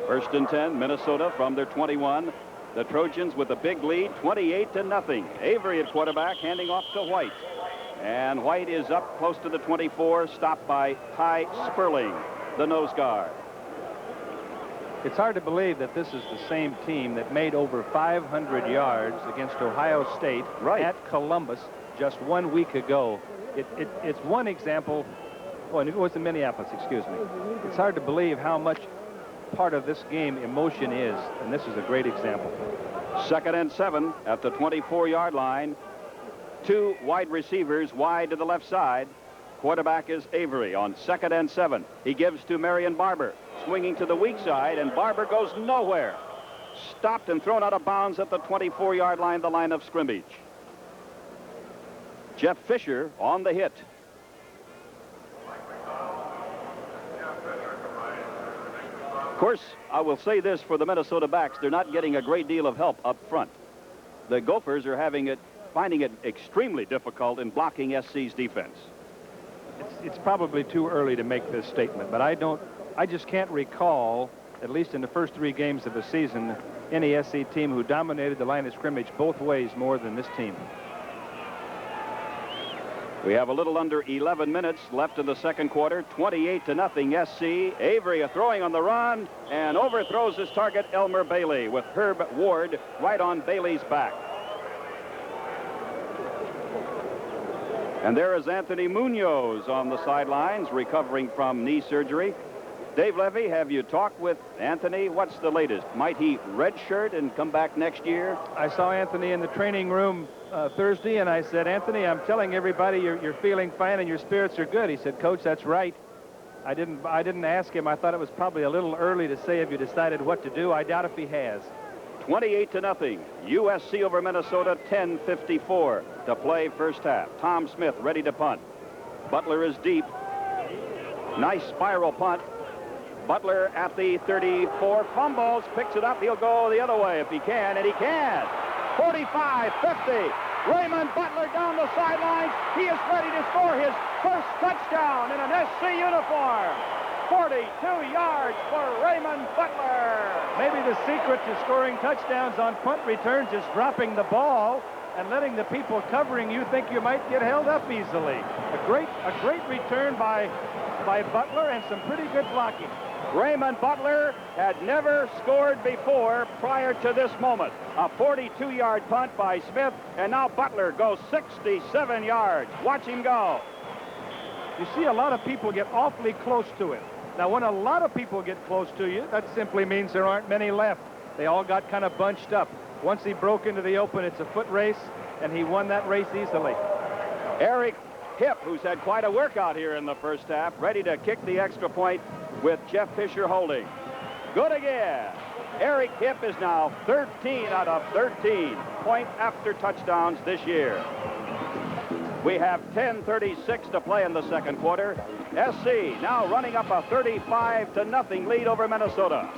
1st and 10, Minnesota from their 21. The Trojans with a big lead, 28-0. Avery at quarterback, handing off to White. And White is up close to the 24, stopped by Ty Sperling, the nose guard. It's hard to believe that this is the same team that made over 500 yards against Ohio State at Columbus just 1 week ago. It's one example. Oh, and it was in Minneapolis, excuse me. It's hard to believe how much part of this game emotion is, and this is a great example. 2nd and 7 at the 24-yard line. 2 wide receivers wide to the left side. Quarterback is Avery on 2nd and 7. He gives to Marion Barber, swinging to the weak side, and Barber goes nowhere. Stopped and thrown out of bounds at the 24-yard line, the line of scrimmage. Jeff Fisher on the hit. Of course, I will say this for the Minnesota backs, they're not getting a great deal of help up front. The Gophers are finding it extremely difficult in blocking SC's defense. It's probably too early to make this statement, but I just can't recall, at least in the first 3 games of the season, any SC team who dominated the line of scrimmage both ways more than this team. We have a little under 11 minutes left in the second quarter. 28-0 SC. Avery throwing on the run and overthrows his target, Elmer Bailey, with Herb Ward right on Bailey's back. And there is Anthony Munoz on the sidelines, recovering from knee surgery. Dave Levy, have you talked with Anthony? What's the latest? Might he redshirt and come back next year? I saw Anthony in the training room Thursday, and I said, Anthony, I'm telling everybody you're feeling fine and your spirits are good. He said, Coach, that's right. I didn't ask him. I thought it was probably a little early to say if you decided what to do. I doubt if he has. 28-0. USC over Minnesota, 10:54 to play first half. Tom Smith ready to punt. Butler is deep. Nice spiral punt. Butler at the 34, fumbles, picks it up. He'll go the other way if he can, and he can. 45-50. Raymond Butler down the sidelines. He is ready to score his first touchdown in an SC uniform. 42 yards for Raymond Butler. Maybe the secret to scoring touchdowns on punt returns is dropping the ball and letting the people covering you think you might get held up easily. A great return by Butler and some pretty good blocking. Raymond Butler had never scored before prior to this moment. A 42-yard punt by Smith, and now Butler goes 67 yards. Watch him go. You see a lot of people get awfully close to it. Now, when a lot of people get close to you, that simply means there aren't many left. They all got kind of bunched up. Once he broke into the open, it's a foot race, and he won that race easily. Eric Hipp, who's had quite a workout here in the first half, ready to kick the extra point with Jeff Fisher holding. Good again. Eric Hipp is now 13 out of 13 point after touchdowns this year. We have 10:36 to play in the second quarter. SC now running up a 35-0 lead over Minnesota.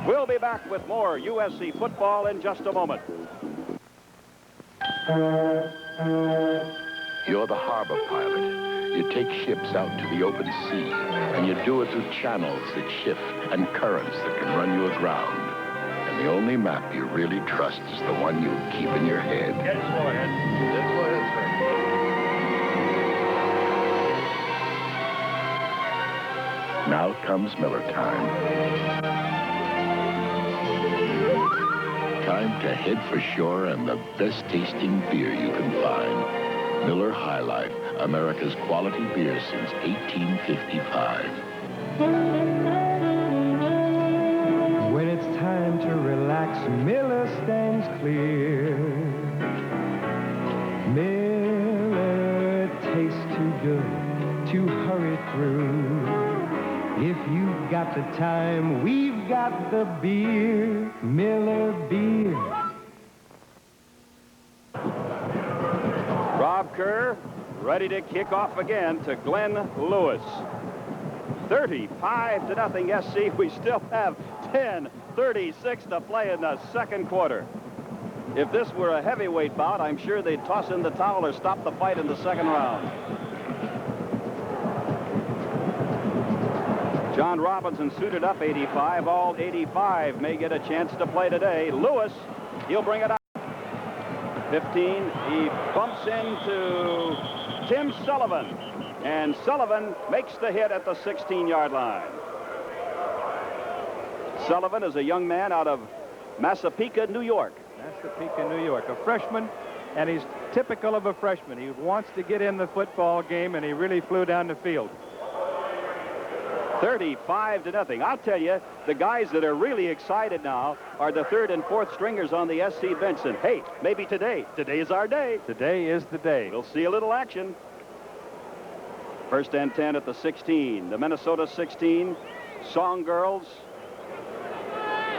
We'll be back with more USC football in just a moment. You're the harbor pilot. You take ships out to the open sea, and you do it through channels that shift and currents that can run you aground. And the only map you really trust is the one you keep in your head. Get it, go ahead. Yes, go ahead, sir. Now comes Miller time. Time to head for shore and the best tasting beer you can find. Miller High Life, America's quality beer since 1855. When it's time to relax, Miller stands clear. Miller tastes too good to hurry through. If you've got the time, we've got the beer. Miller beer. Rob Kerr ready to kick off again to Glenn Lewis. 35-0 SC. We still have 10:36 to play in the second quarter. If this were a heavyweight bout, I'm sure they'd toss in the towel or stop the fight in the second round. John Robinson suited up 85. All 85 may get a chance to play today. Lewis, he'll bring it out. 15, he bumps into Tim Sullivan, and Sullivan makes the hit at the 16-yard line. Sullivan is a young man out of Massapequa, New York. Massapequa, New York, a freshman, and he's typical of a freshman. He wants to get in the football game, and he really flew down the field. 35-0. I'll tell you, the guys that are really excited now are the third and fourth stringers on the SC bench. And hey, maybe today is our day. Today is the day. We'll see a little action. First and 10 at the 16. The Minnesota 16. Song Girls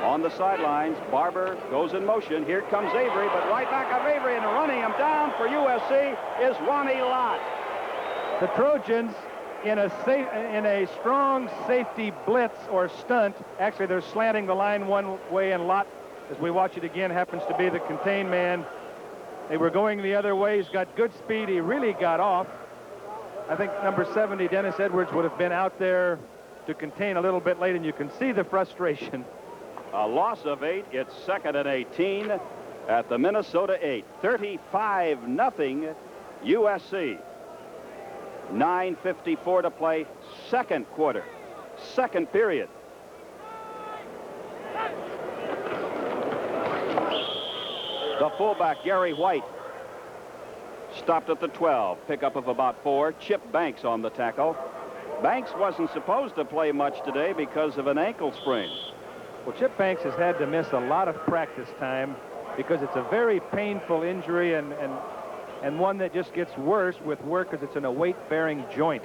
on the sidelines. Barber goes in motion. Here comes Avery, but right back of Avery, and running him down for USC is Ronnie Lott. The Trojans, in a strong safety blitz or stunt, actually they're slanting the line one way, and Lott, as we watch it again, happens to be the contained man. They were going the other way. He's got good speed. He really got off. I think number 70, Dennis Edwards, would have been out there to contain a little bit late, and you can see the frustration. A loss of 8. It's second and 18 at the Minnesota 8. 35-0 USC. 9:54 to play, second quarter, second period. The fullback, Gary White, stopped at the 12. Pickup of about 4. Chip Banks on the tackle. Banks wasn't supposed to play much today because of an ankle sprain. Well, Chip Banks has had to miss a lot of practice time because it's a very painful injury and one that just gets worse with work because it's in a weight-bearing joint.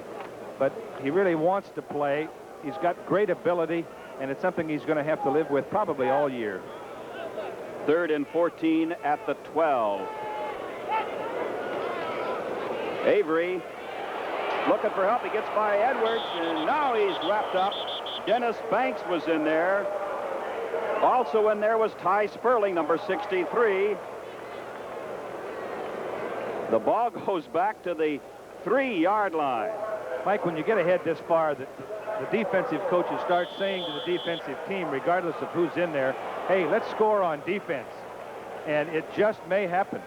But he really wants to play. He's got great ability, and it's something he's going to have to live with probably all year. 3rd and 14 at the 12. Avery looking for help. He gets by Edwards, and now he's wrapped up. Dennis Banks was in there. Also in there was Ty Sperling, number 63. The ball goes back to the 3-yard line. Mike, when you get ahead this far, the defensive coaches start saying to the defensive team, regardless of who's in there, hey, let's score on defense. And it just may happen.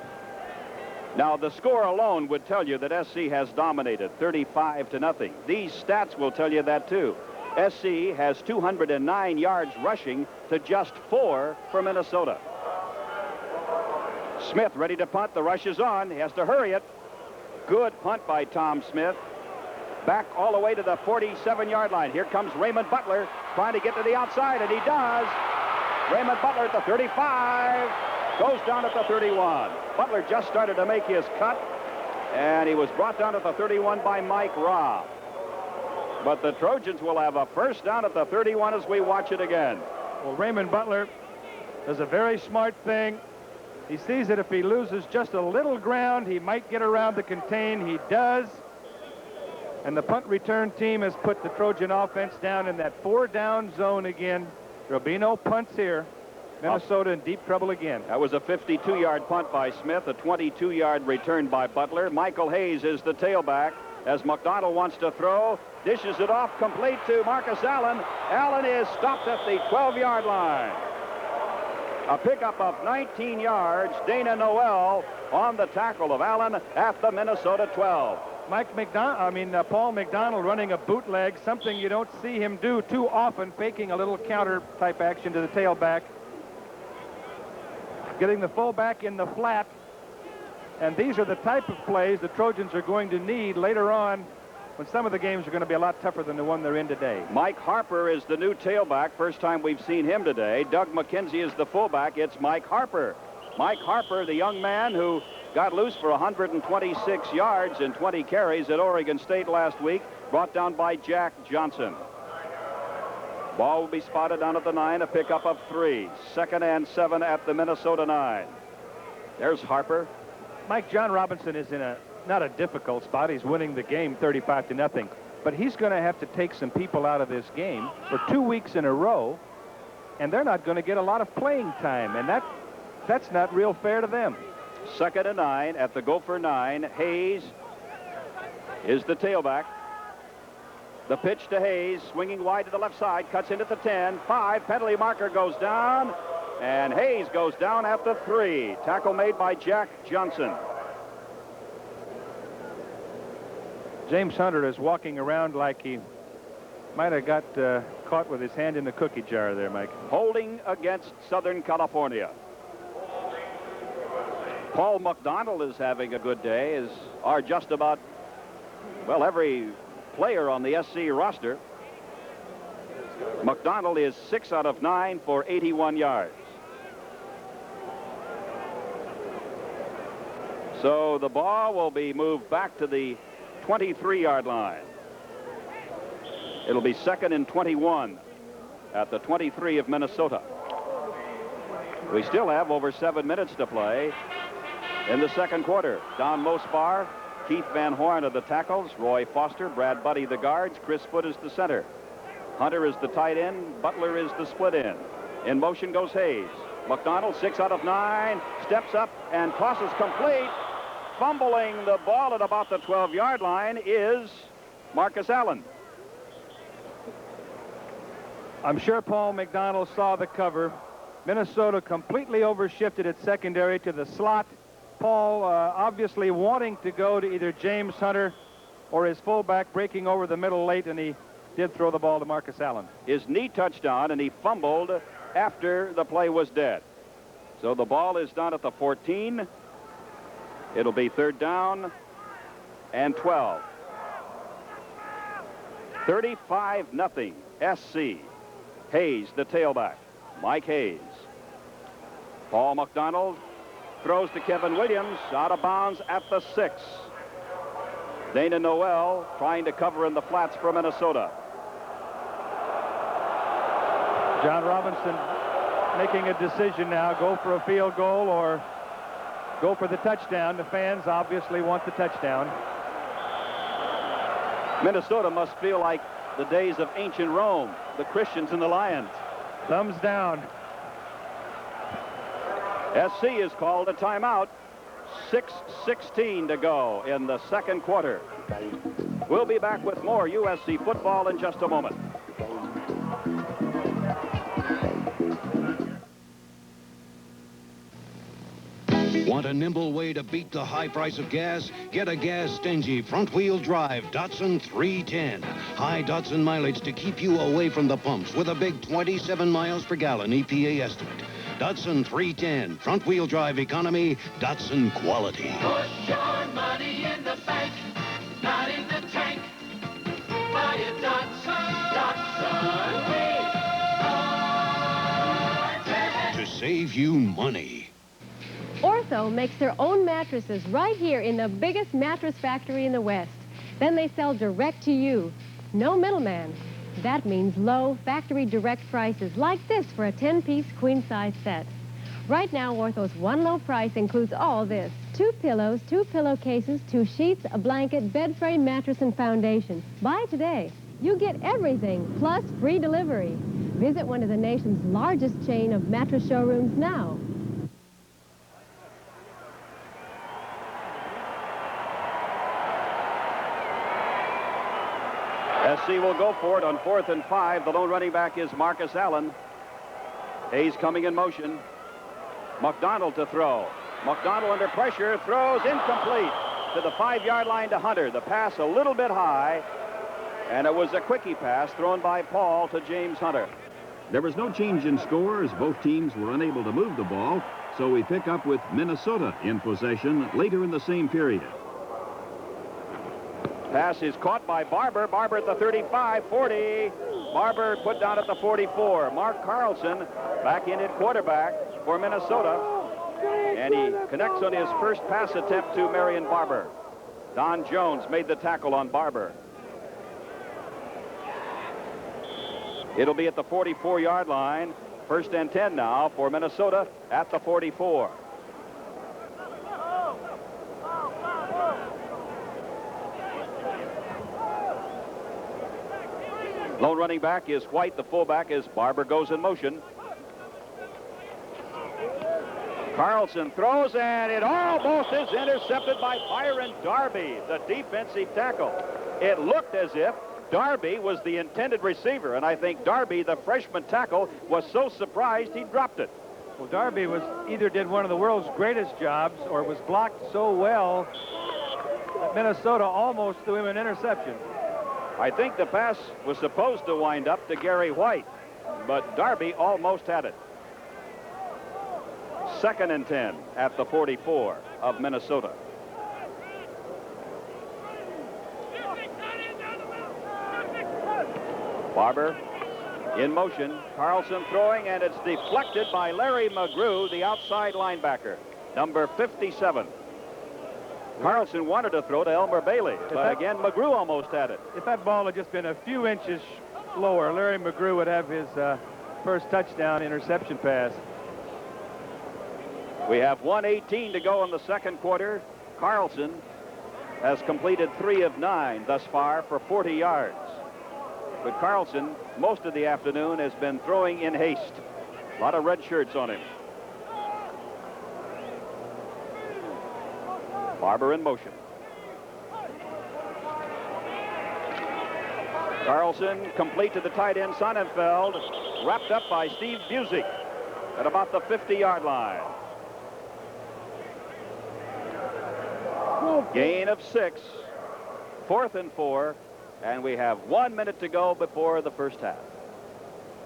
Now, the score alone would tell you that SC has dominated 35-0. These stats will tell you that, too. SC has 209 yards rushing to just 4 for Minnesota. Smith ready to punt. The rush is on. He has to hurry it. Good punt by Tom Smith. Back all the way to the 47-yard line. Here comes Raymond Butler trying to get to the outside, and he does. Raymond Butler at the 35. Goes down at the 31. Butler just started to make his cut, and he was brought down at the 31 by Mike Robb. But the Trojans will have a first down at the 31 as we watch it again. Well, Raymond Butler does a very smart thing. He sees that if he loses just a little ground, he might get around the contain. He does. And the punt return team has put the Trojan offense down in that 4-down zone again. There'll be no punts here. Minnesota in deep trouble again. That was a 52-yard punt by Smith, a 22-yard return by Butler. Michael Hayes is the tailback as McDonald wants to throw. Dishes it off complete to Marcus Allen. Allen is stopped at the 12-yard line. A pickup of 19 yards. Dana Noel on the tackle of Allen at the Minnesota 12. Paul McDonald running a bootleg, something you don't see him do too often, faking a little counter-type action to the tailback. Getting the fullback in the flat. And these are the type of plays the Trojans are going to need later on when some of the games are going to be a lot tougher than the one they're in today. Mike Harper is the new tailback. First time we've seen him today. Doug McKenzie is the fullback. It's Mike Harper. Mike Harper, the young man who got loose for 126 yards and 20 carries at Oregon State last week, brought down by Jack Johnson. Ball will be spotted down at the 9, a pickup of 3. 2nd and 7 at the Minnesota 9. There's Harper. Mike, John Robinson is in not a difficult spot. He's winning the game 35-0. But he's going to have to take some people out of this game for 2 weeks in a row, and they're not going to get a lot of playing time, and that's not real fair to them. 2nd and 9 at the Gopher 9. Hayes is the tailback. The pitch to Hayes, swinging wide to the left side, cuts into the 10. 5, penalty marker goes down, and Hayes goes down at the 3. Tackle made by Jack Johnson. James Hunter is walking around like he might have got caught with his hand in the cookie jar there, Mike. Holding against Southern California. Paul McDonald is having a good day, as are just about, well, every player on the SC roster. McDonald is 6 out of 9 for 81 yards. So the ball will be moved back to the 23-yard line. It'll be 2nd and 21 at the 23 of Minnesota. We still have over 7 minutes to play in the second quarter. Don Mospar, Keith Van Horn are the tackles, Roy Foster, Brad Buddy the guards, Chris Foote is the center. Hunter is the tight end, Butler is the split end. In motion goes Hayes. McDonald, 6 out of 9, steps up and tosses complete. Fumbling the ball at about the 12-yard line is Marcus Allen. I'm sure Paul McDonald saw the cover. Minnesota completely overshifted its secondary to the slot. Paul obviously wanting to go to either James Hunter or his fullback, breaking over the middle late, and he did throw the ball to Marcus Allen. His knee touched down, and he fumbled after the play was dead. So the ball is down at the 14. It'll be 3rd down and 12. 35-0 SC. Hayes, the tailback. Mike Hayes. Paul McDonald throws to Kevin Williams, out of bounds at the 6. Dana Noel trying to cover in the flats for Minnesota. John Robinson making a decision now, go for a field goal or go for the touchdown. The fans obviously want the touchdown. Minnesota must feel like the days of ancient Rome, the Christians and the Lions. Thumbs down. SC is called a timeout. 6:16 to go in the second quarter. We'll be back with more USC football in just a moment. Want a nimble way to beat the high price of gas? Get a gas-stingy front-wheel drive Datsun 310. High Datsun mileage to keep you away from the pumps with a big 27 miles per gallon EPA estimate. Datsun 310, front-wheel drive economy, Datsun quality. Put your money in the bank, not in the tank. Buy a Datsun, Datsun 310. To save you money. Ortho makes their own mattresses right here in the biggest mattress factory in the West. Then they sell direct to you. No middleman. That means low factory direct prices like this for a 10-piece queen-size set. Right now, Ortho's one low price includes all this: 2 pillows, 2 pillowcases, 2 sheets, a blanket, bed frame, mattress, and foundation. Buy today. You get everything, plus free delivery. Visit one of the nation's largest chain of mattress showrooms now. SC will go for it on 4th and 5. The lone running back is Marcus Allen. Hayes coming in motion. McDonald to throw. McDonald under pressure, throws incomplete to the 5-yard line to Hunter. The pass a little bit high, and it was a quickie pass thrown by Paul to James Hunter. There was no change in scores. Both teams were unable to move the ball, so we pick up with Minnesota in possession later in the same period. Pass is caught by Barber. Barber at the 35, 40. Barber put down at the 44. Mark Carlson back in at quarterback for Minnesota. And he connects on his first pass attempt to Marion Barber. Don Jones made the tackle on Barber. It'll be at the 44-yard line. 1st and 10 now for Minnesota at the 44. Lone running back is White. The fullback is Barber. Goes in motion. Carlson throws, and it almost is intercepted by Byron Darby, the defensive tackle. It looked as if Darby was the intended receiver, and I think Darby, the freshman tackle, was so surprised he dropped it. Well, Darby either did one of the world's greatest jobs or was blocked so well that Minnesota almost threw him an interception. I think the pass was supposed to wind up to Gary White, but Darby almost had it. 2nd and 10 at the 44 of Minnesota. Barber in motion. Carlson throwing, and it's deflected by Larry McGrew, the outside linebacker, number 57. Carlson wanted to throw to Elmer Bailey, but again, McGrew almost had it. If that ball had just been a few inches lower, Larry McGrew would have his first touchdown interception pass. We have 1:18 to go in the second quarter. Carlson has completed 3 of 9 thus far for 40 yards. But Carlson, most of the afternoon, has been throwing in haste. A lot of red shirts on him. Barber in motion. Carlson complete to the tight end, Sonnenfeld, wrapped up by Steve Busick at about the 50-yard line. Gain of 6, 4th and 4, and we have 1 minute to go before the first half.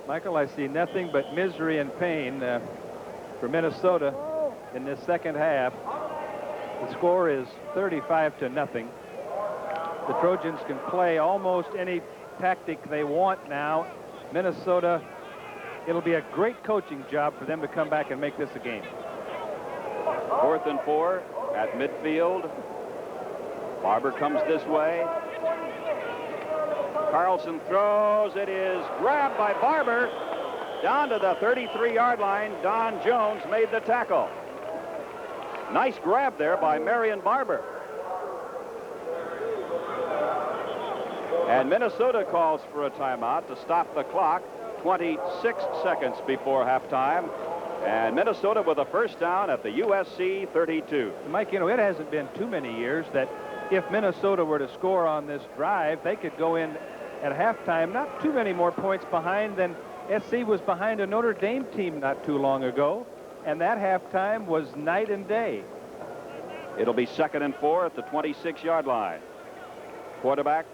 Michael, I see nothing but misery and pain for Minnesota in this second half. The score is 35-0. The Trojans can play almost any tactic they want now. Minnesota, it'll be a great coaching job for them to come back and make this a game. 4th and 4 at midfield. Barber comes this way. Carlson throws. It is grabbed by Barber. Down to the 33-yard line. Don Jones made the tackle. Nice grab there by Marion Barber. And Minnesota calls for a timeout to stop the clock. 26 seconds before halftime. And Minnesota with a first down at the USC 32. Mike, you know, it hasn't been too many years that if Minnesota were to score on this drive, they could go in at halftime not too many more points behind than SC was behind a Notre Dame team not too long ago. And that halftime was night and day. It'll be 2nd and 4 at the 26-yard line. Quarterback,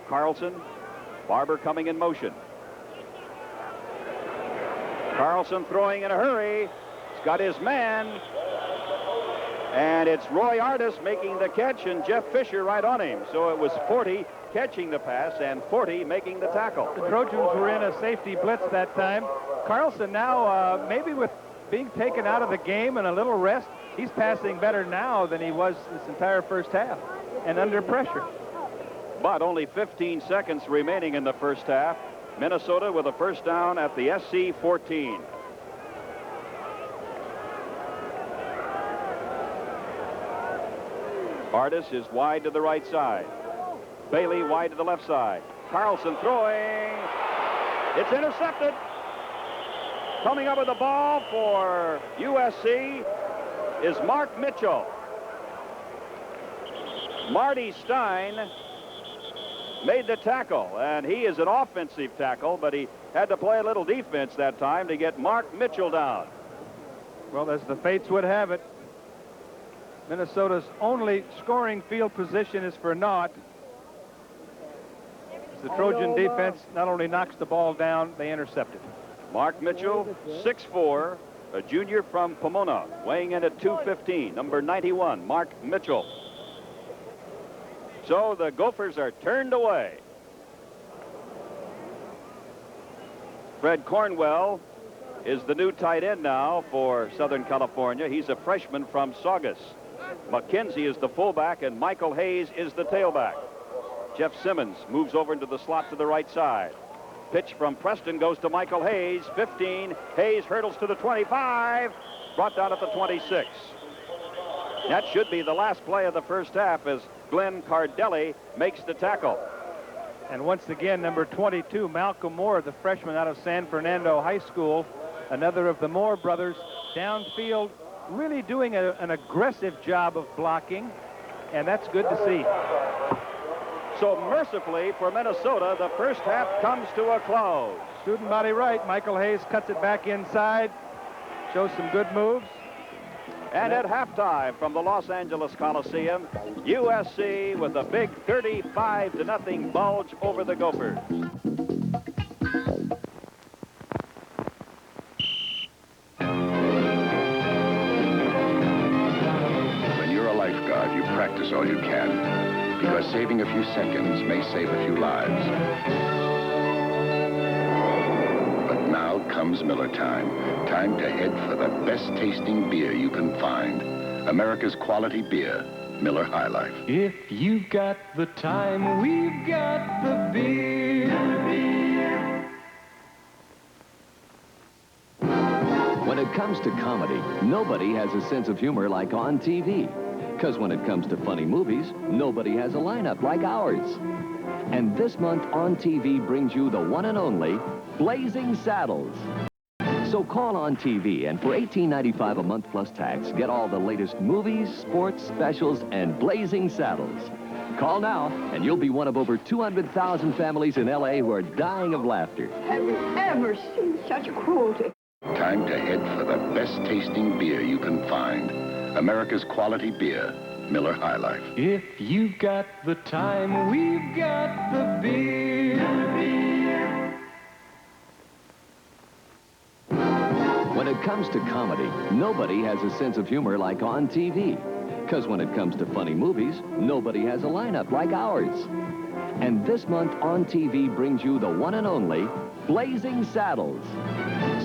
Carlson. Barber coming in motion. Carlson throwing in a hurry. He's got his man. And it's Roy Artis making the catch and Jeff Fisher right on him. So it was 40 catching the pass and 40 making the tackle. The Trojans were in a safety blitz that time. Carlson now, maybe with being taken out of the game and a little rest, he's passing better now than he was this entire first half and under pressure. But only 15 seconds remaining in the first half. Minnesota with a first down at the SC 14. Artis is wide to the right side. Bailey wide to the left side. Carlson throwing. It's intercepted. Coming up with the ball for USC is Mark Mitchell. Marty Stein made the tackle, and he is an offensive tackle, but he had to play a little defense that time to get Mark Mitchell down. Well, as the fates would have it, Minnesota's only scoring field position is for naught. As the Trojan defense not only knocks the ball down, they intercept it. Mark Mitchell, 6'4", a junior from Pomona, weighing in at 215, number 91, Mark Mitchell. So the Gophers are turned away. Fred Cornwell is the new tight end now for Southern California. He's a freshman from Saugus. McKenzie is the fullback, and Michael Hayes is the tailback. Jeff Simmons moves over into the slot to the right side. Pitch from Preston goes to Michael Hayes, 15. Hayes hurdles to the 25, brought down at the 26. That should be the last play of the first half as Glenn Cardelli makes the tackle. And once again, number 22, Malcolm Moore, the freshman out of San Fernando High School, another of the Moore brothers, downfield, really doing an aggressive job of blocking, and that's good to see. So mercifully for Minnesota, the first half comes to a close. Student body right. Michael Hayes cuts it back inside, shows some good moves. And at halftime from the Los Angeles Coliseum, USC with a big 35-0 bulge over the Gophers. When you're a lifeguard, you practice all you can, because saving a few seconds may save a few lives. But now comes Miller time. Time to head for the best tasting beer you can find. America's quality beer, Miller High Life. If you've got the time, we've got the beer. When it comes to comedy, nobody has a sense of humor like on TV. Because when it comes to funny movies, nobody has a lineup like ours. And this month on TV brings you the one and only Blazing Saddles. So call on TV, and for $18.95 a month plus tax, get all the latest movies, sports, specials, and Blazing Saddles. Call now, and you'll be one of over 200,000 families in L.A. who are dying of laughter. Have you ever seen such cruelty? Time to head for the best tasting beer you can find. America's quality beer, Miller High Life. If you've got the time, we've got the beer. When it comes to comedy, nobody has a sense of humor like on TV. Because when it comes to funny movies, nobody has a lineup like ours. And this month on TV brings you the one and only Blazing Saddles.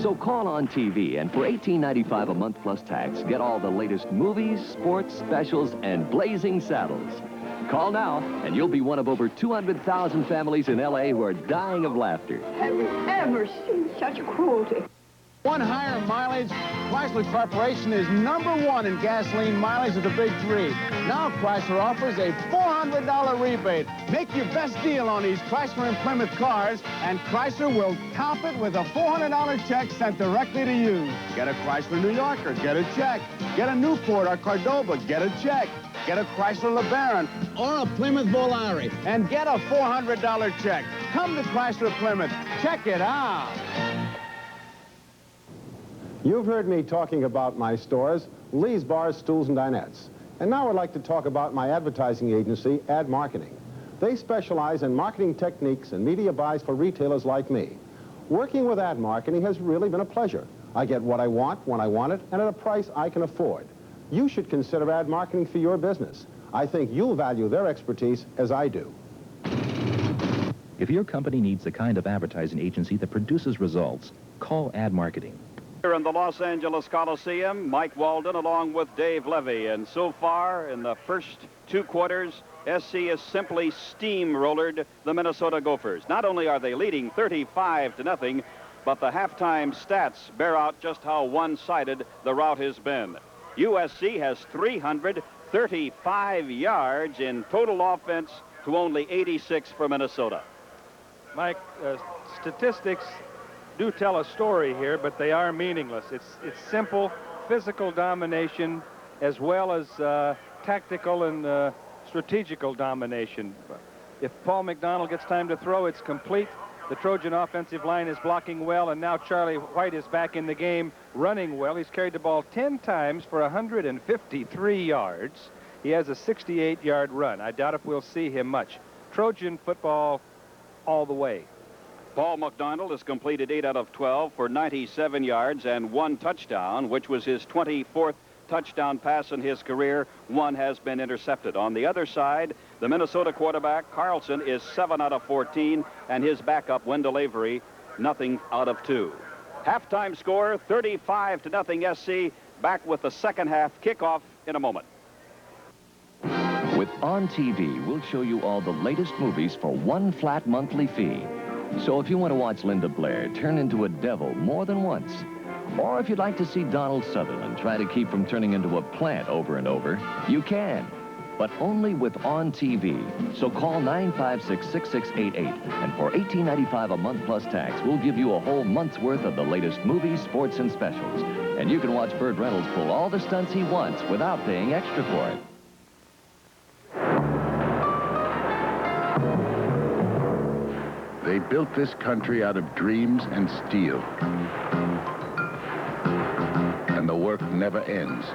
So call On TV, and for $18.95 a month plus tax, get all the latest movies, sports, specials, and Blazing Saddles. Call now, and you'll be one of over 200,000 families in L.A. who are dying of laughter. Have you ever seen such a cruelty? One higher mileage, Chrysler Corporation is #1 in gasoline mileage of the big three. Now Chrysler offers a $400 rebate. Make your best deal on these Chrysler and Plymouth cars, and Chrysler will top it with a $400 check sent directly to you. Get a Chrysler New Yorker, get a check. Get a Newport or Cordoba, get a check. Get a Chrysler LeBaron or a Plymouth Volare, and get a $400 check. Come to Chrysler Plymouth. Check it out. You've heard me talking about my stores, Lee's Bars, Stools, and Dinettes. And now I'd like to talk about my advertising agency, Ad Marketing. They specialize in marketing techniques and media buys for retailers like me. Working with Ad Marketing has really been a pleasure. I get what I want, when I want it, and at a price I can afford. You should consider Ad Marketing for your business. I think you'll value their expertise as I do. If your company needs the kind of advertising agency that produces results, call Ad Marketing. Here in the Los Angeles Coliseum, Mike Walden along with Dave Levy. And so far, in the first 2 quarters, SC has simply steamrollered the Minnesota Gophers. Not only are they leading 35-0, but the halftime stats bear out just how one-sided the rout has been. USC has 335 yards in total offense to only 86 for Minnesota. Mike, statistics do tell a story here, but they are meaningless. It's simple physical domination as well as tactical and strategical domination. If Paul McDonald gets time to throw, it's complete. The Trojan offensive line is blocking well, and now Charlie White is back in the game, running well. He's carried the ball 10 times for 153 yards. He has a 68-yard run. I doubt if we'll see him much. Trojan football all the way. Paul McDonald has completed 8 out of 12 for 97 yards and 1 touchdown, which was his 24th touchdown pass in his career. 1 has been intercepted. On the other side, the Minnesota quarterback, Carlson, is 7 out of 14, and his backup, Wendell Avery, nothing out of 2. Halftime score, 35-0 SC. Back with the second half kickoff in a moment. With On TV, we'll show you all the latest movies for one flat monthly fee. So if you want to watch Linda Blair turn into a devil more than once, or if you'd like to see Donald Sutherland try to keep from turning into a plant over and over, you can, but only with On TV. So call 956-6688, and for $18.95 a month plus tax, we'll give you a whole month's worth of the latest movies, sports, and specials. And you can watch Burt Reynolds pull all the stunts he wants without paying extra for it. They built this country out of dreams and steel. And the work never ends.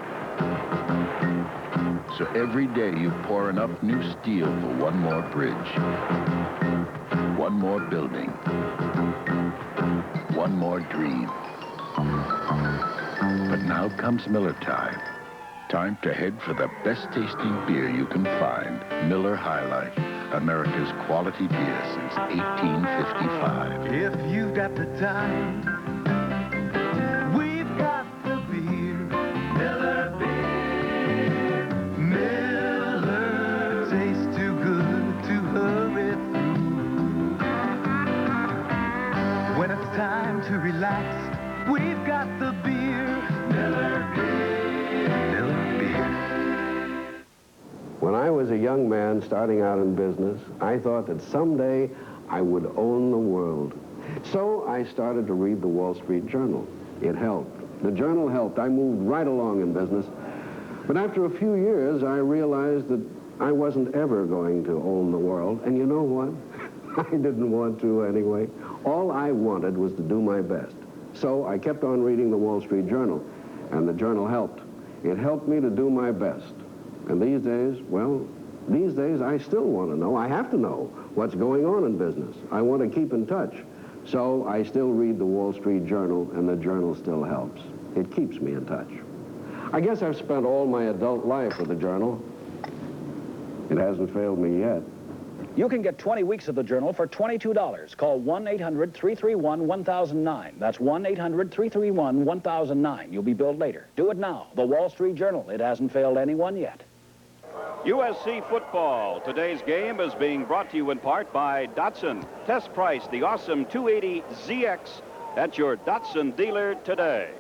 So every day you pour enough new steel for one more bridge, one more building, one more dream. But now comes Miller time. Time to head for the best tasting beer you can find. Miller High Life, America's quality beer since 1855. If you've got the time, we've got the beer. Miller beer. Miller tastes too good to hurry through. When it's time to relax, we've got the beer. Miller beer. Miller beer. When I was a young man starting out in business, I thought that someday I would own the world. So I started to read the Wall Street Journal. It helped. The Journal helped. I moved right along in business. But after a few years, I realized that I wasn't ever going to own the world. And you know what? I didn't want to anyway. All I wanted was to do my best. So I kept on reading the Wall Street Journal, and the Journal helped. It helped me to do my best. And these days, well, these days I still want to know. I have to know what's going on in business. I want to keep in touch. So I still read the Wall Street Journal, and the Journal still helps. It keeps me in touch. I guess I've spent all my adult life with the Journal. It hasn't failed me yet. You can get 20 weeks of the Journal for $22. Call 1-800-331-1009. That's 1-800-331-1009. You'll be billed later. Do it now. The Wall Street Journal. It hasn't failed anyone yet. USC football. Today's game is being brought to you in part by Datsun. Test price the awesome 280ZX at your Datsun dealer today.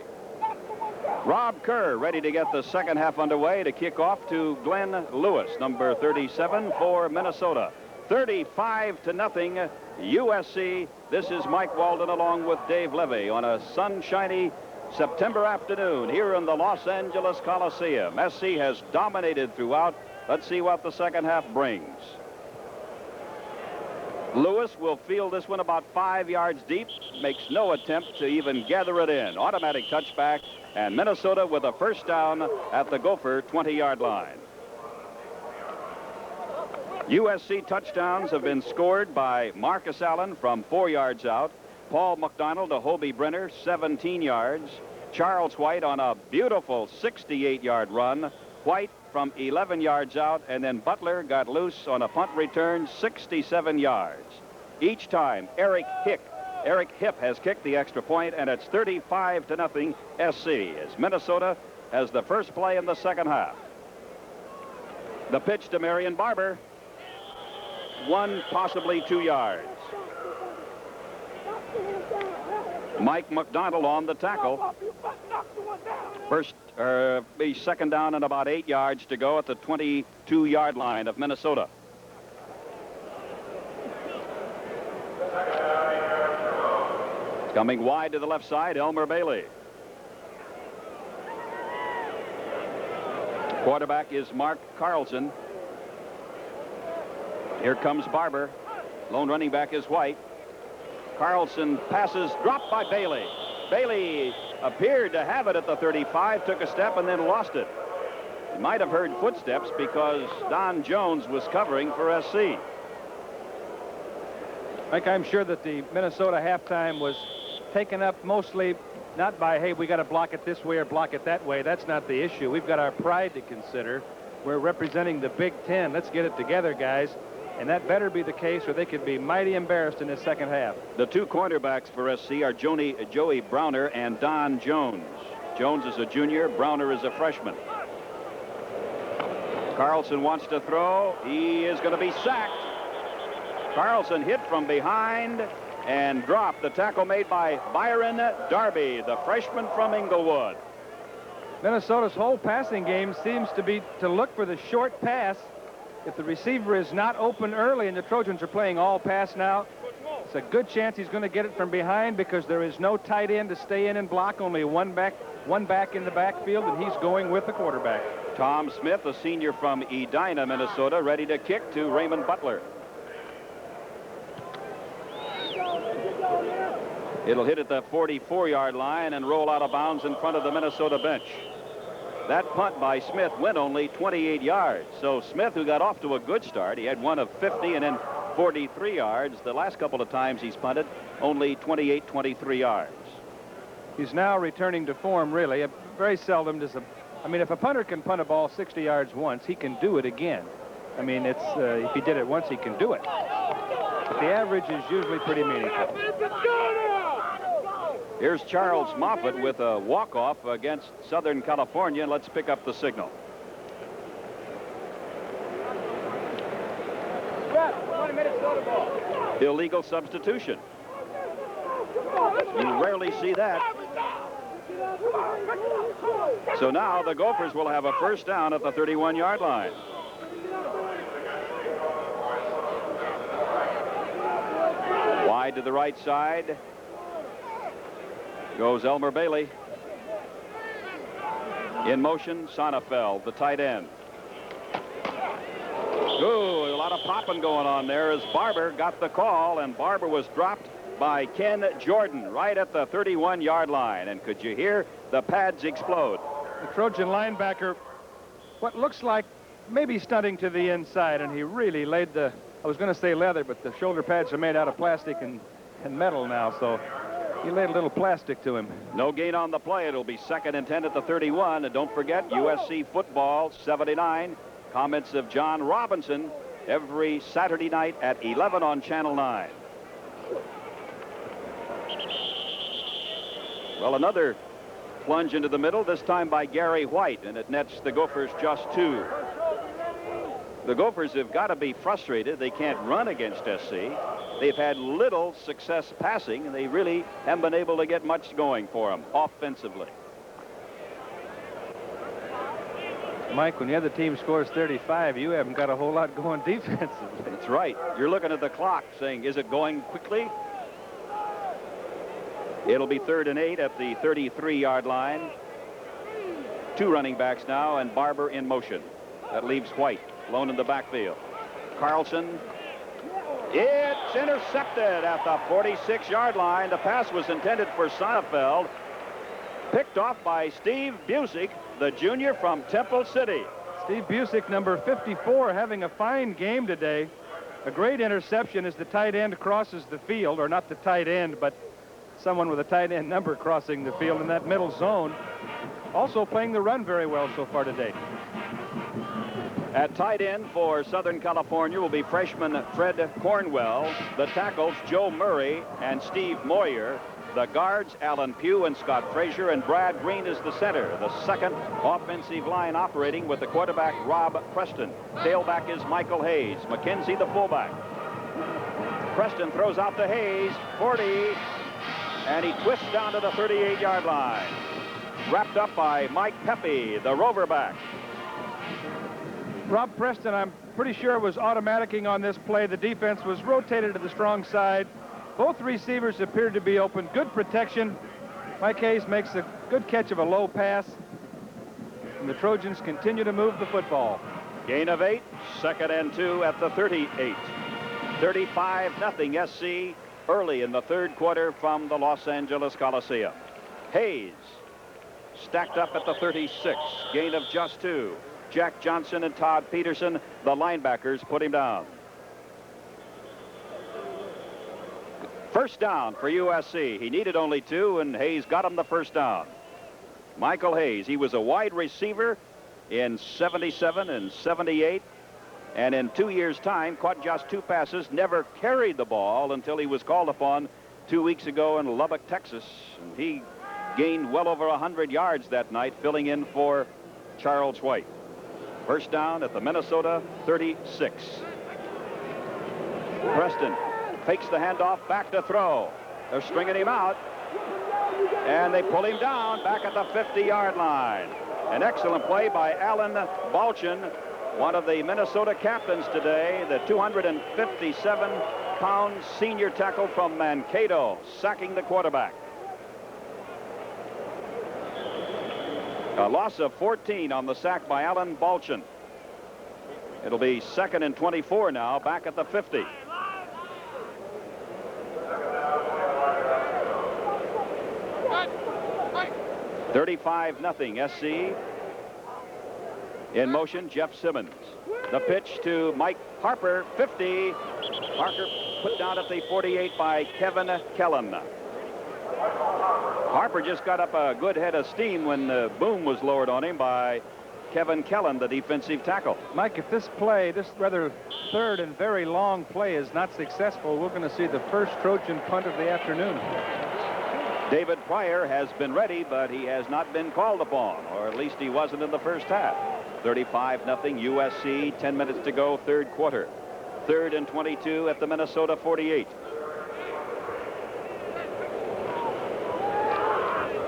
Rob Kerr ready to get the second half underway to kick off to Glenn Lewis, number 37 for Minnesota. 35-0 USC. This is Mike Walden along with Dave Levy on a sunshiny September afternoon here in the Los Angeles Coliseum. SC has dominated throughout. Let's see what the second half brings. Lewis will field this one about 5 yards deep, makes no attempt to even gather it in. Automatic touchback, and Minnesota with a first down at the Gopher 20-yard line. USC touchdowns have been scored by Marcus Allen from 4 yards out, Paul McDonald to Hobie Brenner, 17 yards, Charles White on a beautiful 68-yard run, White from 11 yards out, and then Butler got loose on a punt return, 67 yards. Each time, Eric Hipp has kicked the extra point, and it's 35-0 SC as Minnesota has the first play in the second half. The pitch to Marion Barber. 1, possibly 2 yards. Mike McDonald on the tackle. Be second down and about 8 yards to go at the 22-yard line of Minnesota. Coming wide to the left side, Elmer Bailey. Quarterback is Mark Carlson. Here comes Barber. Lone running back is White. Carlson passes, dropped by Bailey. Bailey appeared to have it at the 35, took a step and then lost it. You might have heard footsteps because Don Jones was covering for SC. Mike, I'm sure that the Minnesota halftime was taken up mostly not by, hey, we got to block it this way or block it that way. That's not the issue. We've got our pride to consider. We're representing the Big Ten. Let's get it together, guys. And that better be the case or they could be mighty embarrassed in the second half. The two cornerbacks for SC are Joey Browner and Don Jones. Jones is a junior. Browner is a freshman. Carlson wants to throw. He is going to be sacked. Carlson hit from behind and dropped. The tackle made by Byron Darby, the freshman from Inglewood. Minnesota's whole passing game seems to be to look for the short pass. If the receiver is not open early and the Trojans are playing all pass now, it's a good chance he's going to get it from behind because there is no tight end to stay in and block. Only one back in the backfield, and he's going with the quarterback. Tom Smith, a senior from Edina, Minnesota, ready to kick to Raymond Butler. It'll hit at the 44-yard line and roll out of bounds in front of the Minnesota bench. That punt by Smith went only 28 yards. So Smith, who got off to a good start, he had one of 50 and then 43 yards. The last couple of times he's punted, only 28, 23 yards. He's now returning to form, really. Very seldom does if a punter can punt a ball 60 yards once, he can do it again. I mean, it's if he did it once, he can do it. But the average is usually pretty meaningful. Here's Charles Moffett with a walk-off against Southern California. Let's pick up the signal. Illegal substitution. You rarely see that. So now the Gophers will have a first down at the 31-yard line. Wide to the right side goes Elmer Bailey. In motion, Sonnefeld, the tight end. Ooh, a lot of popping going on there as Barber got the call, and Barber was dropped by Ken Jordan right at the 31-yard line. And could you hear the pads explode? The Trojan linebacker, what looks like maybe stunting to the inside, and he really laid I was going to say leather, but the shoulder pads are made out of plastic and metal now, so He laid a little plastic to him. No gain on the play. It'll be 2nd and 10 at the 31. And don't forget, USC football 79. Comments of John Robinson every Saturday night at 11 on Channel 9. Well, another plunge into the middle, this time by Gary White, and it nets the Gophers just 2. The Gophers have got to be frustrated. They can't run against SC. They've had little success passing, and they really haven't been able to get much going for them offensively. Mike, when the other team scores 35, you haven't got a whole lot going defensively. That's right. You're looking at the clock saying, is it going quickly? It'll be 3rd and 8 at the 33-yard line. 2 running backs now, and Barber in motion. That leaves White alone in the backfield. Carlson. It's intercepted at the 46-yard line. The pass was intended for Sonnefeld. Picked off by Steve Busick, the junior from Temple City. Steve Busick, number 54, having a fine game today. A great interception as the tight end crosses the field, or not the tight end, but someone with a tight end number crossing the field in that middle zone. Also playing the run very well so far today. At tight end for Southern California will be freshman Fred Cornwell. The tackles, Joe Murray and Steve Moyer. The guards, Alan Pugh and Scott Frazier, and Brad Green is the center. The second offensive line operating with the quarterback, Rob Preston. Tailback is Michael Hayes. McKenzie, the fullback. Preston throws out to Hayes, 40, and he twists down to the 38-yard line. Wrapped up by Mike Pepe, the rover back. Rob Preston, I'm pretty sure, was automaticing on this play. The defense was rotated to the strong side. Both receivers appeared to be open. Good protection. Mike Hayes makes a good catch of a low pass. And the Trojans continue to move the football. Gain of 8, 2nd and 2 at the 38. 35-0 SC early in the 3rd quarter from the Los Angeles Coliseum. Hayes stacked up at the 36. Gain of just 2. Jack Johnson and Todd Peterson, the linebackers, put him down. First down for USC. He needed only 2, and Hayes got him the first down. Michael Hayes, he was a wide receiver in 77 and 78, and in 2 years' time caught just 2 passes, never carried the ball until he was called upon 2 weeks ago in Lubbock, Texas. And he gained well over 100 yards that night, filling in for Charles White. First down at the Minnesota 36. Preston fakes the handoff, back to throw. They're stringing him out, and they pull him down back at the 50-yard line. An excellent play by Alan Balchin, one of the Minnesota captains today, the 257-pound senior tackle from Mankato, sacking the quarterback. A loss of 14 on the sack by Alan Balchin. It'll be 2nd and 24 now, back at the 50. $35-0 SC. In motion, Jeff Simmons. The pitch to Mike Harper, 50. Harper put down at the 48 by Kevin Kellen. Harper just got up a good head of steam when the boom was lowered on him by Kevin Kellen, the defensive tackle. Mike, if this play, this rather 3rd and very long play, is not successful, we're going to see the first Trojan punt of the afternoon. David Pryor has been ready, but he has not been called upon, or at least he wasn't in the first half. 35-0 USC, 10 minutes to go, 3rd quarter. 3rd and 22 at the Minnesota 48.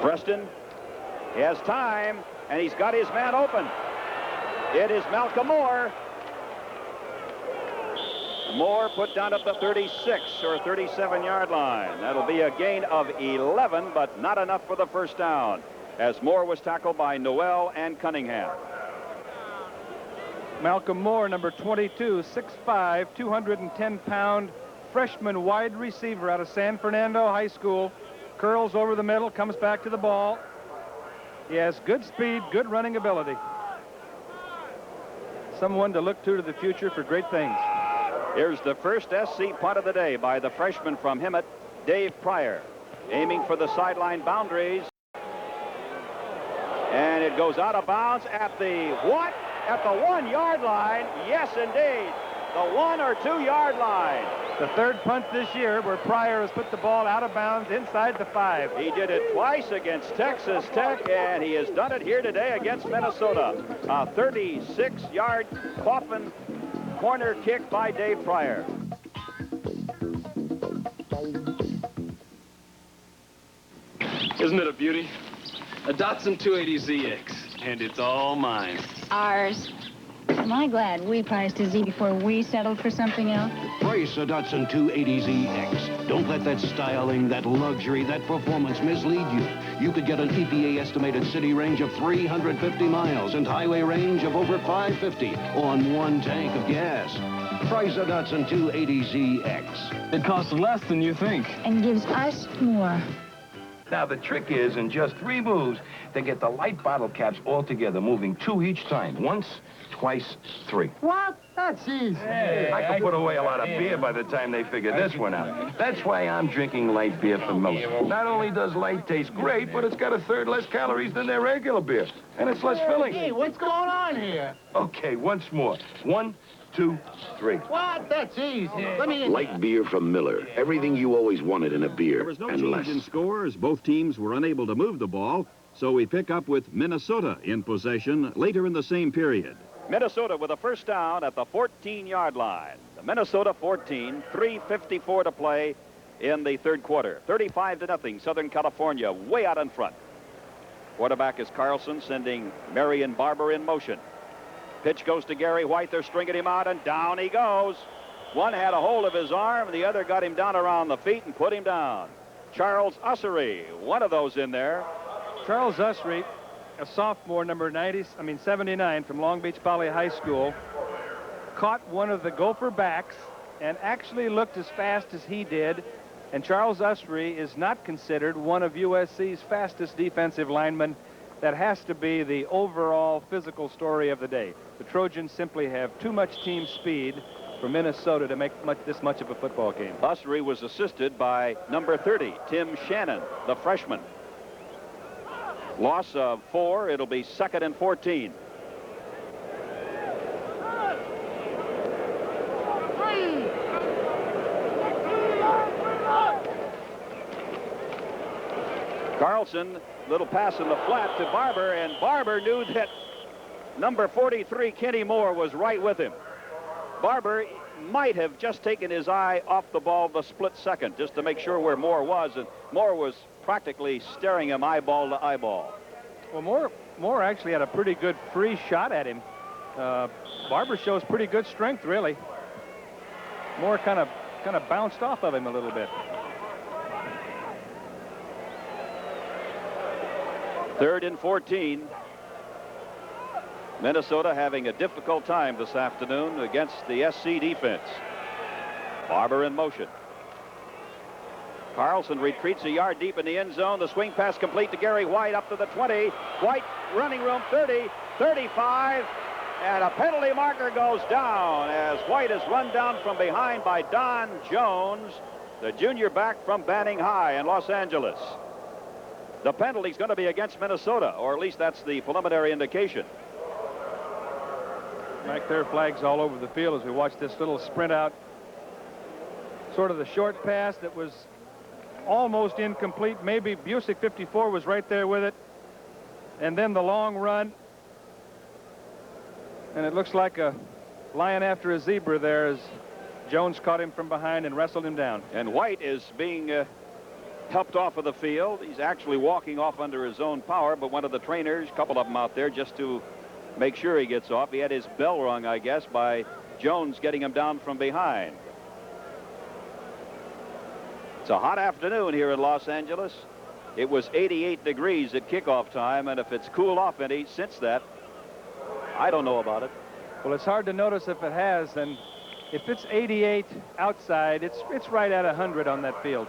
Preston, he has time, and he's got his man open. It is Malcolm Moore. Moore put down at the 36 or 37-yard line. That'll be a gain of 11, but not enough for the first down, as Moore was tackled by Noel and Cunningham. Malcolm Moore, number 22, 6'5", 210-pound freshman wide receiver out of San Fernando High School. Curls over the middle, comes back to the ball. He has good speed, good running ability. Someone to look to the future for great things. Here's the first SC punt of the day by the freshman from Hemet, Dave Pryor. aiming for the sideline boundaries. And it goes out of bounds at the what? At the 1-yard line. Yes, indeed. The 1 or 2 yard line. The third punt this year where Pryor has put the ball out of bounds inside the 5. He did it twice against Texas Tech, and he has done it here today against Minnesota. A 36-yard coffin corner kick by Dave Pryor. Isn't it a beauty? A Datsun 280ZX, and it's all mine. Ours. Am I glad we priced a Z before we settled for something else? Brace a Datsun 280ZX. Don't let that styling, that luxury, that performance mislead you. You could get an EPA estimated city range of 350 miles and highway range of over 550 on one tank of gas. Price a Datsun 280ZX. It costs less than you think. And gives us more. Now, the trick is, in just 3 moves, they get the light bottle caps all together, moving 2 each time. Once, twice, 3. What? That's easy. Hey, I could put away a lot of beer by the time they figure this one out. That's why I'm drinking light beer from Miller. Not only does light taste great, but it's got a third less calories than their regular beer. And it's less filling. Hey, what's going on here? Okay, once more. 1, 2, 3. What? That's easy. Let me... Light beer from Miller. Everything you always wanted in a beer, There was no and change less. in scores. Both teams were unable to move the ball, so we pick up with Minnesota in possession later in the same period. Minnesota with a first down at the 14-yard line. The Minnesota 14, 3:54 to play in the third quarter. 35-0, Southern California way out in front. Quarterback is Carlson, sending Marion Barber in motion. Pitch goes to Gary White. They're stringing him out, and down he goes. One had a hold of his arm, the other got him down around the feet and put him down. Charles Ussery, one of those in there. Charles Ussery, a sophomore, number 79 from Long Beach Poly High School, caught one of the Gopher backs and actually looked as fast as he did. And Charles Ussery is not considered one of USC's fastest defensive linemen. That has to be the overall physical story of the day. The Trojans simply have too much team speed for Minnesota to make this much of a football game. Ussery was assisted by number 30, Tim Shannon, the freshman. Loss of 4. It'll be 2nd and 14. Carlson, little pass in the flat to Barber, and Barber knew that number 43, Kenny Moore, was right with him. Barber might have just taken his eye off the ball the split second just to make sure where Moore was, and Moore was practically staring him eyeball to eyeball. Well, Moore actually had a pretty good free shot at him. Barber shows pretty good strength, really. Moore kind of bounced off of him a little bit. 3rd and 14. Minnesota having a difficult time this afternoon against the SC defense. Barber in motion. Carlson retreats a yard deep in the end zone. The swing pass complete to Gary White up to the 20. White running room 30, 35, and a penalty marker goes down as White is run down from behind by Don Jones, the junior back from Banning High in Los Angeles. The penalty is going to be against Minnesota, or at least that's the preliminary indication. Back there, flags all over the field as we watch this little sprint out. Sort of the short pass that was almost incomplete. Maybe Busick 54 was right there with it. And then the long run. And it looks like a lion after a zebra there as Jones caught him from behind and wrestled him down. And White is being helped off of the field. He's actually walking off under his own power, but one of the trainers, a couple of them out there just to make sure he gets off. He had his bell rung, I guess, by Jones getting him down from behind. It's a hot afternoon here in Los Angeles. It was 88 degrees at kickoff time, and if it's cooled off any since that, I don't know about it. Well, it's hard to notice if it has, and if it's 88 outside, it's right at 100 on that field.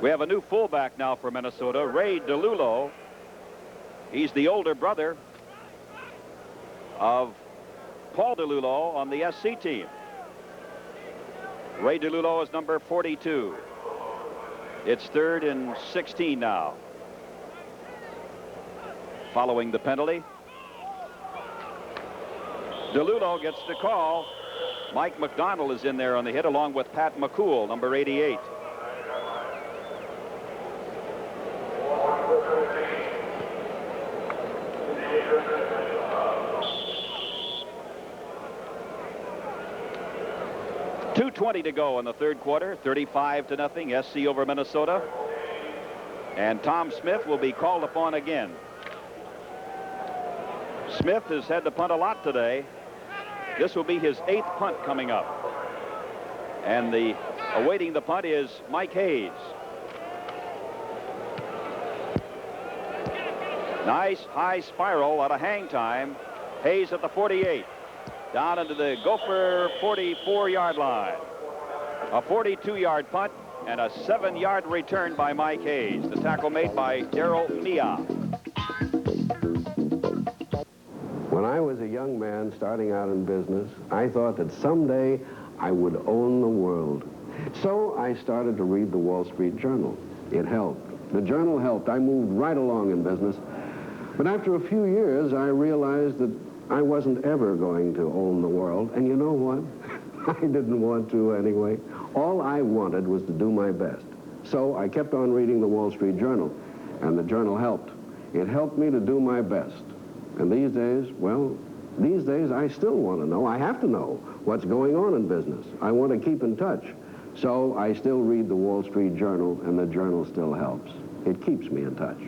We have a new fullback now for Minnesota, Ray DeLulo. He's the older brother of Paul DeLulo on the SC team. Ray DeLulo is number 42. It's 3rd and 16 now. Following the penalty, DeLulo gets the call. Mike McDonald is in there on the hit along with Pat McCool, number 88. .220 to go in the 3rd quarter. 35-0 SC over Minnesota. And Tom Smith will be called upon again. Smith has had to punt a lot today. This will be his 8th punt coming up. And awaiting the punt is Mike Hayes. Nice high spiral out of hang time. Hayes at the 48. Down into the Gopher 44-yard line. A 42-yard punt and a 7-yard return by Mike Hayes. The tackle made by Darrell Mia. When I was a young man starting out in business, I thought that someday I would own the world. So I started to read the Wall Street Journal. It helped. The Journal helped. I moved right along in business. But after a few years, I realized that I wasn't ever going to own the world. And you know what? I didn't want to anyway. All I wanted was to do my best. So I kept on reading the Wall Street Journal, and the Journal helped. It helped me to do my best. And these days, well, these days I still want to know. I have to know what's going on in business. I want to keep in touch. So I still read the Wall Street Journal, and the Journal still helps. It keeps me in touch.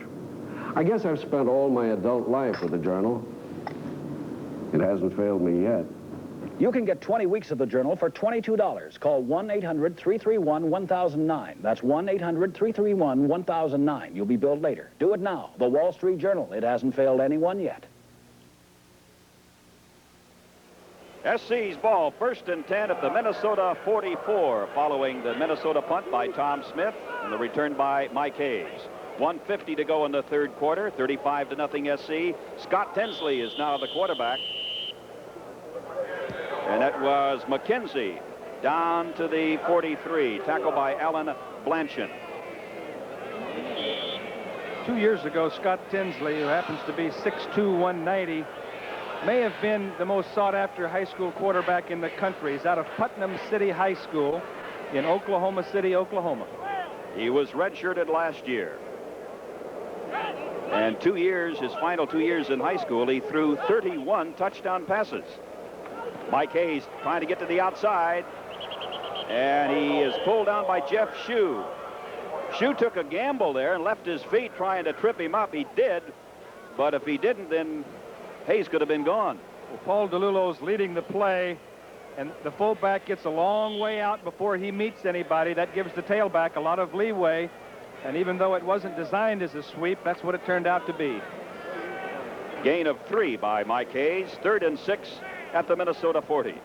I guess I've spent all my adult life with the Journal. It hasn't failed me yet. You can get 20 weeks of the Journal for $22. Call 1-800-331-1009. That's 1-800-331-1009. You'll be billed later. Do it now. The Wall Street Journal. It hasn't failed anyone yet. SC's ball, 1st and 10 at the Minnesota 44, following the Minnesota punt by Tom Smith and the return by Mike Hayes. 1:50 to go in the 3rd quarter, 35-0 SC. Scott Tinsley is now the quarterback. And that was McKenzie down to the 43, tackled by Alan Blanchard. 2 years ago, Scott Tinsley, who happens to be 6'2", 190, may have been the most sought-after high school quarterback in the country. He's out of Putnam City High School in Oklahoma City, Oklahoma. He was redshirted last year. And 2 years, his final 2 years in high school, he threw 31 touchdown passes. Mike Hayes trying to get to the outside, and he is pulled down by Jeff Shue. Shue took a gamble there and left his feet trying to trip him up. He did, but if he didn't, then Hayes could have been gone. Well, Paul DeLulo's leading the play, and the fullback gets a long way out before he meets anybody. That gives the tailback a lot of leeway, and even though it wasn't designed as a sweep, that's what it turned out to be. Gain of 3 by Mike Hayes. 3rd and 6 at the Minnesota 40.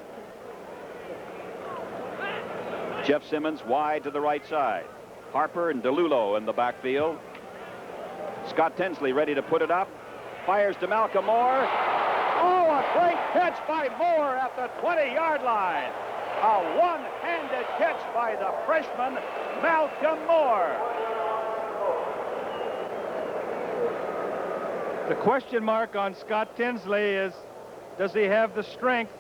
Jeff Simmons wide to the right side. Harper and DeLulo in the backfield. Scott Tinsley ready to put it up. Fires to Malcolm Moore. Oh, a great catch by Moore at the 20-yard line. A one-handed catch by the freshman, Malcolm Moore. The question mark on Scott Tinsley is, does he have the strength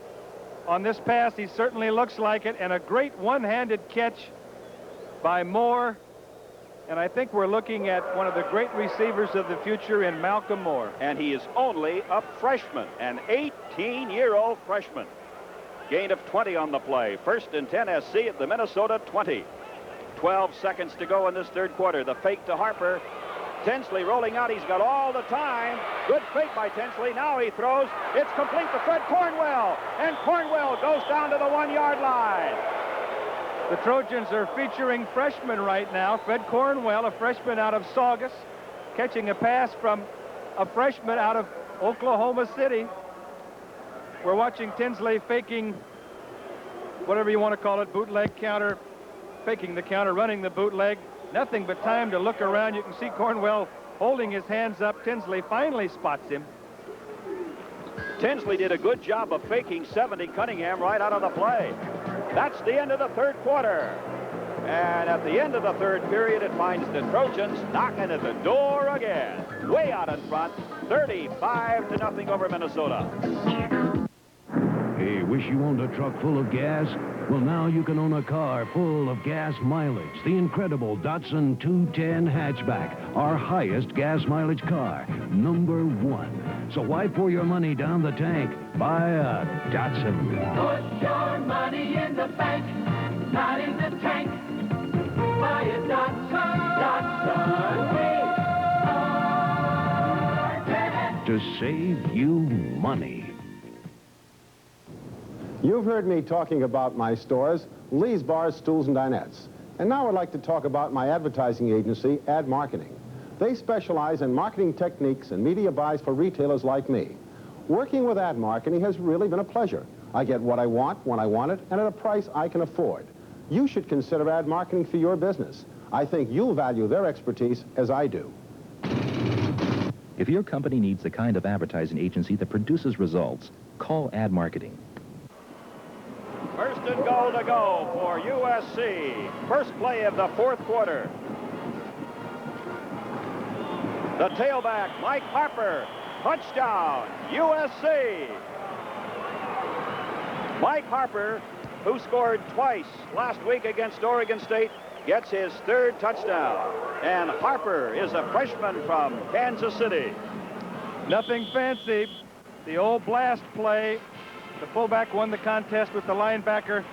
on this pass? He certainly looks like it, and a great one-handed catch by Moore. And I think we're looking at one of the great receivers of the future in Malcolm Moore. And he is only a freshman, an 18-year-old freshman. Gain of 20 on the play. 1st and 10 SC at the Minnesota 20. 12 seconds to go in this 3rd quarter. The fake to Harper. Tinsley rolling out. He's got all the time. Good fake by Tinsley. Now he throws. It's complete to Fred Cornwell. And Cornwell goes down to the 1-yard line. The Trojans are featuring freshmen right now. Fred Cornwell, a freshman out of Saugus, catching a pass from a freshman out of Oklahoma City. We're watching Tinsley faking, whatever you want to call it, bootleg counter, faking the counter, running the bootleg. Nothing but time to look around. You can see Cornwell holding his hands up. Tinsley finally spots him. Tinsley did a good job of faking 70 Cunningham right out of the play. That's the end of the 3rd quarter. And at the end of the third period, it finds the Trojans knocking at the door again. Way out in front, 35-0 over Minnesota. Hey, wish you owned a truck full of gas? Well, now you can own a car full of gas mileage. The incredible Datsun 210 hatchback, our highest gas mileage car, #1. So why pour your money down the tank? Buy a Datsun. Put your money in the bank, not in the tank. Buy a Datsun. To save you money. You've heard me talking about my stores, Lee's Bars, Stools, and Dinettes. And now I'd like to talk about my advertising agency, Ad Marketing. They specialize in marketing techniques and media buys for retailers like me. Working with Ad Marketing has really been a pleasure. I get what I want, when I want it, and at a price I can afford. You should consider Ad Marketing for your business. I think you'll value their expertise as I do. If your company needs the kind of advertising agency that produces results, call Ad Marketing. First and goal to go for USC. First play of the fourth quarter. The tailback, Mike Harper. Touchdown, USC. Mike Harper, who scored twice last week against Oregon State, gets his third touchdown. And Harper is a freshman from Kansas City. Nothing fancy. The old blast play. The fullback won the contest with the linebacker,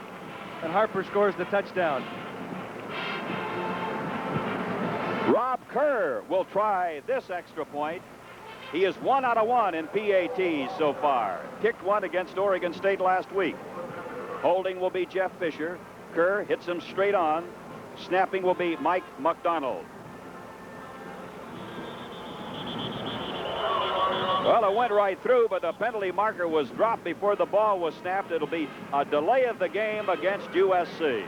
and Harper scores the touchdown. Rob Kerr will try this extra point. He is 1 out of 1 in PATs so far. Kicked one against Oregon State last week. Holding will be Jeff Fisher. Kerr hits him straight on. Snapping will be Mike McDonald. Well, it went right through, but the penalty marker was dropped before the ball was snapped. It'll be a delay of the game against USC.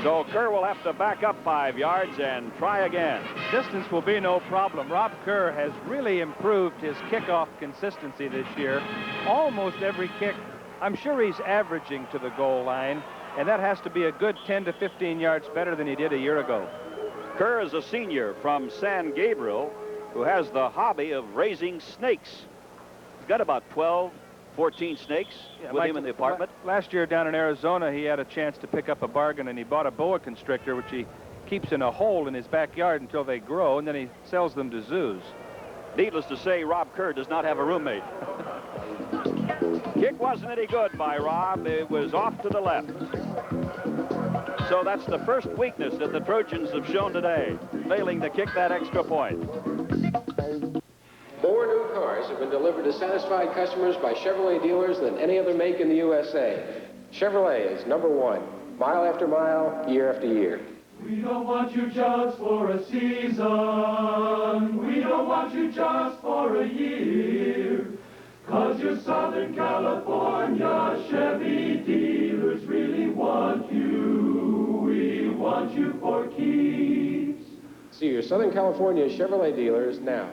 So Kerr will have to back up 5 yards and try again. Distance will be no problem. Rob Kerr has really improved his kickoff consistency this year. Almost every kick, I'm sure he's averaging to the goal line, and that has to be a good 10 to 15 yards better than he did a year ago. Kerr is a senior from San Gabriel who has the hobby of raising snakes. He's got about 12, 14 snakes with him in the apartment. Last year down in Arizona, he had a chance to pick up a bargain, and he bought a boa constrictor, which he keeps in a hole in his backyard until they grow, and then he sells them to zoos. Needless to say, Rob Kerr does not have a roommate. Kick wasn't any good by Rob. It was off to the left. So that's the first weakness that the Trojans have shown today, failing to kick that extra point. 4 new cars have been delivered to satisfied customers by Chevrolet dealers than any other make in the USA. Chevrolet is #1, mile after mile, year after year. We don't want you just for a season. We don't want you just for a year. 'Cause you're Southern California Chevy dealers really want you. We want you for keeps. See your Southern California Chevrolet dealers now.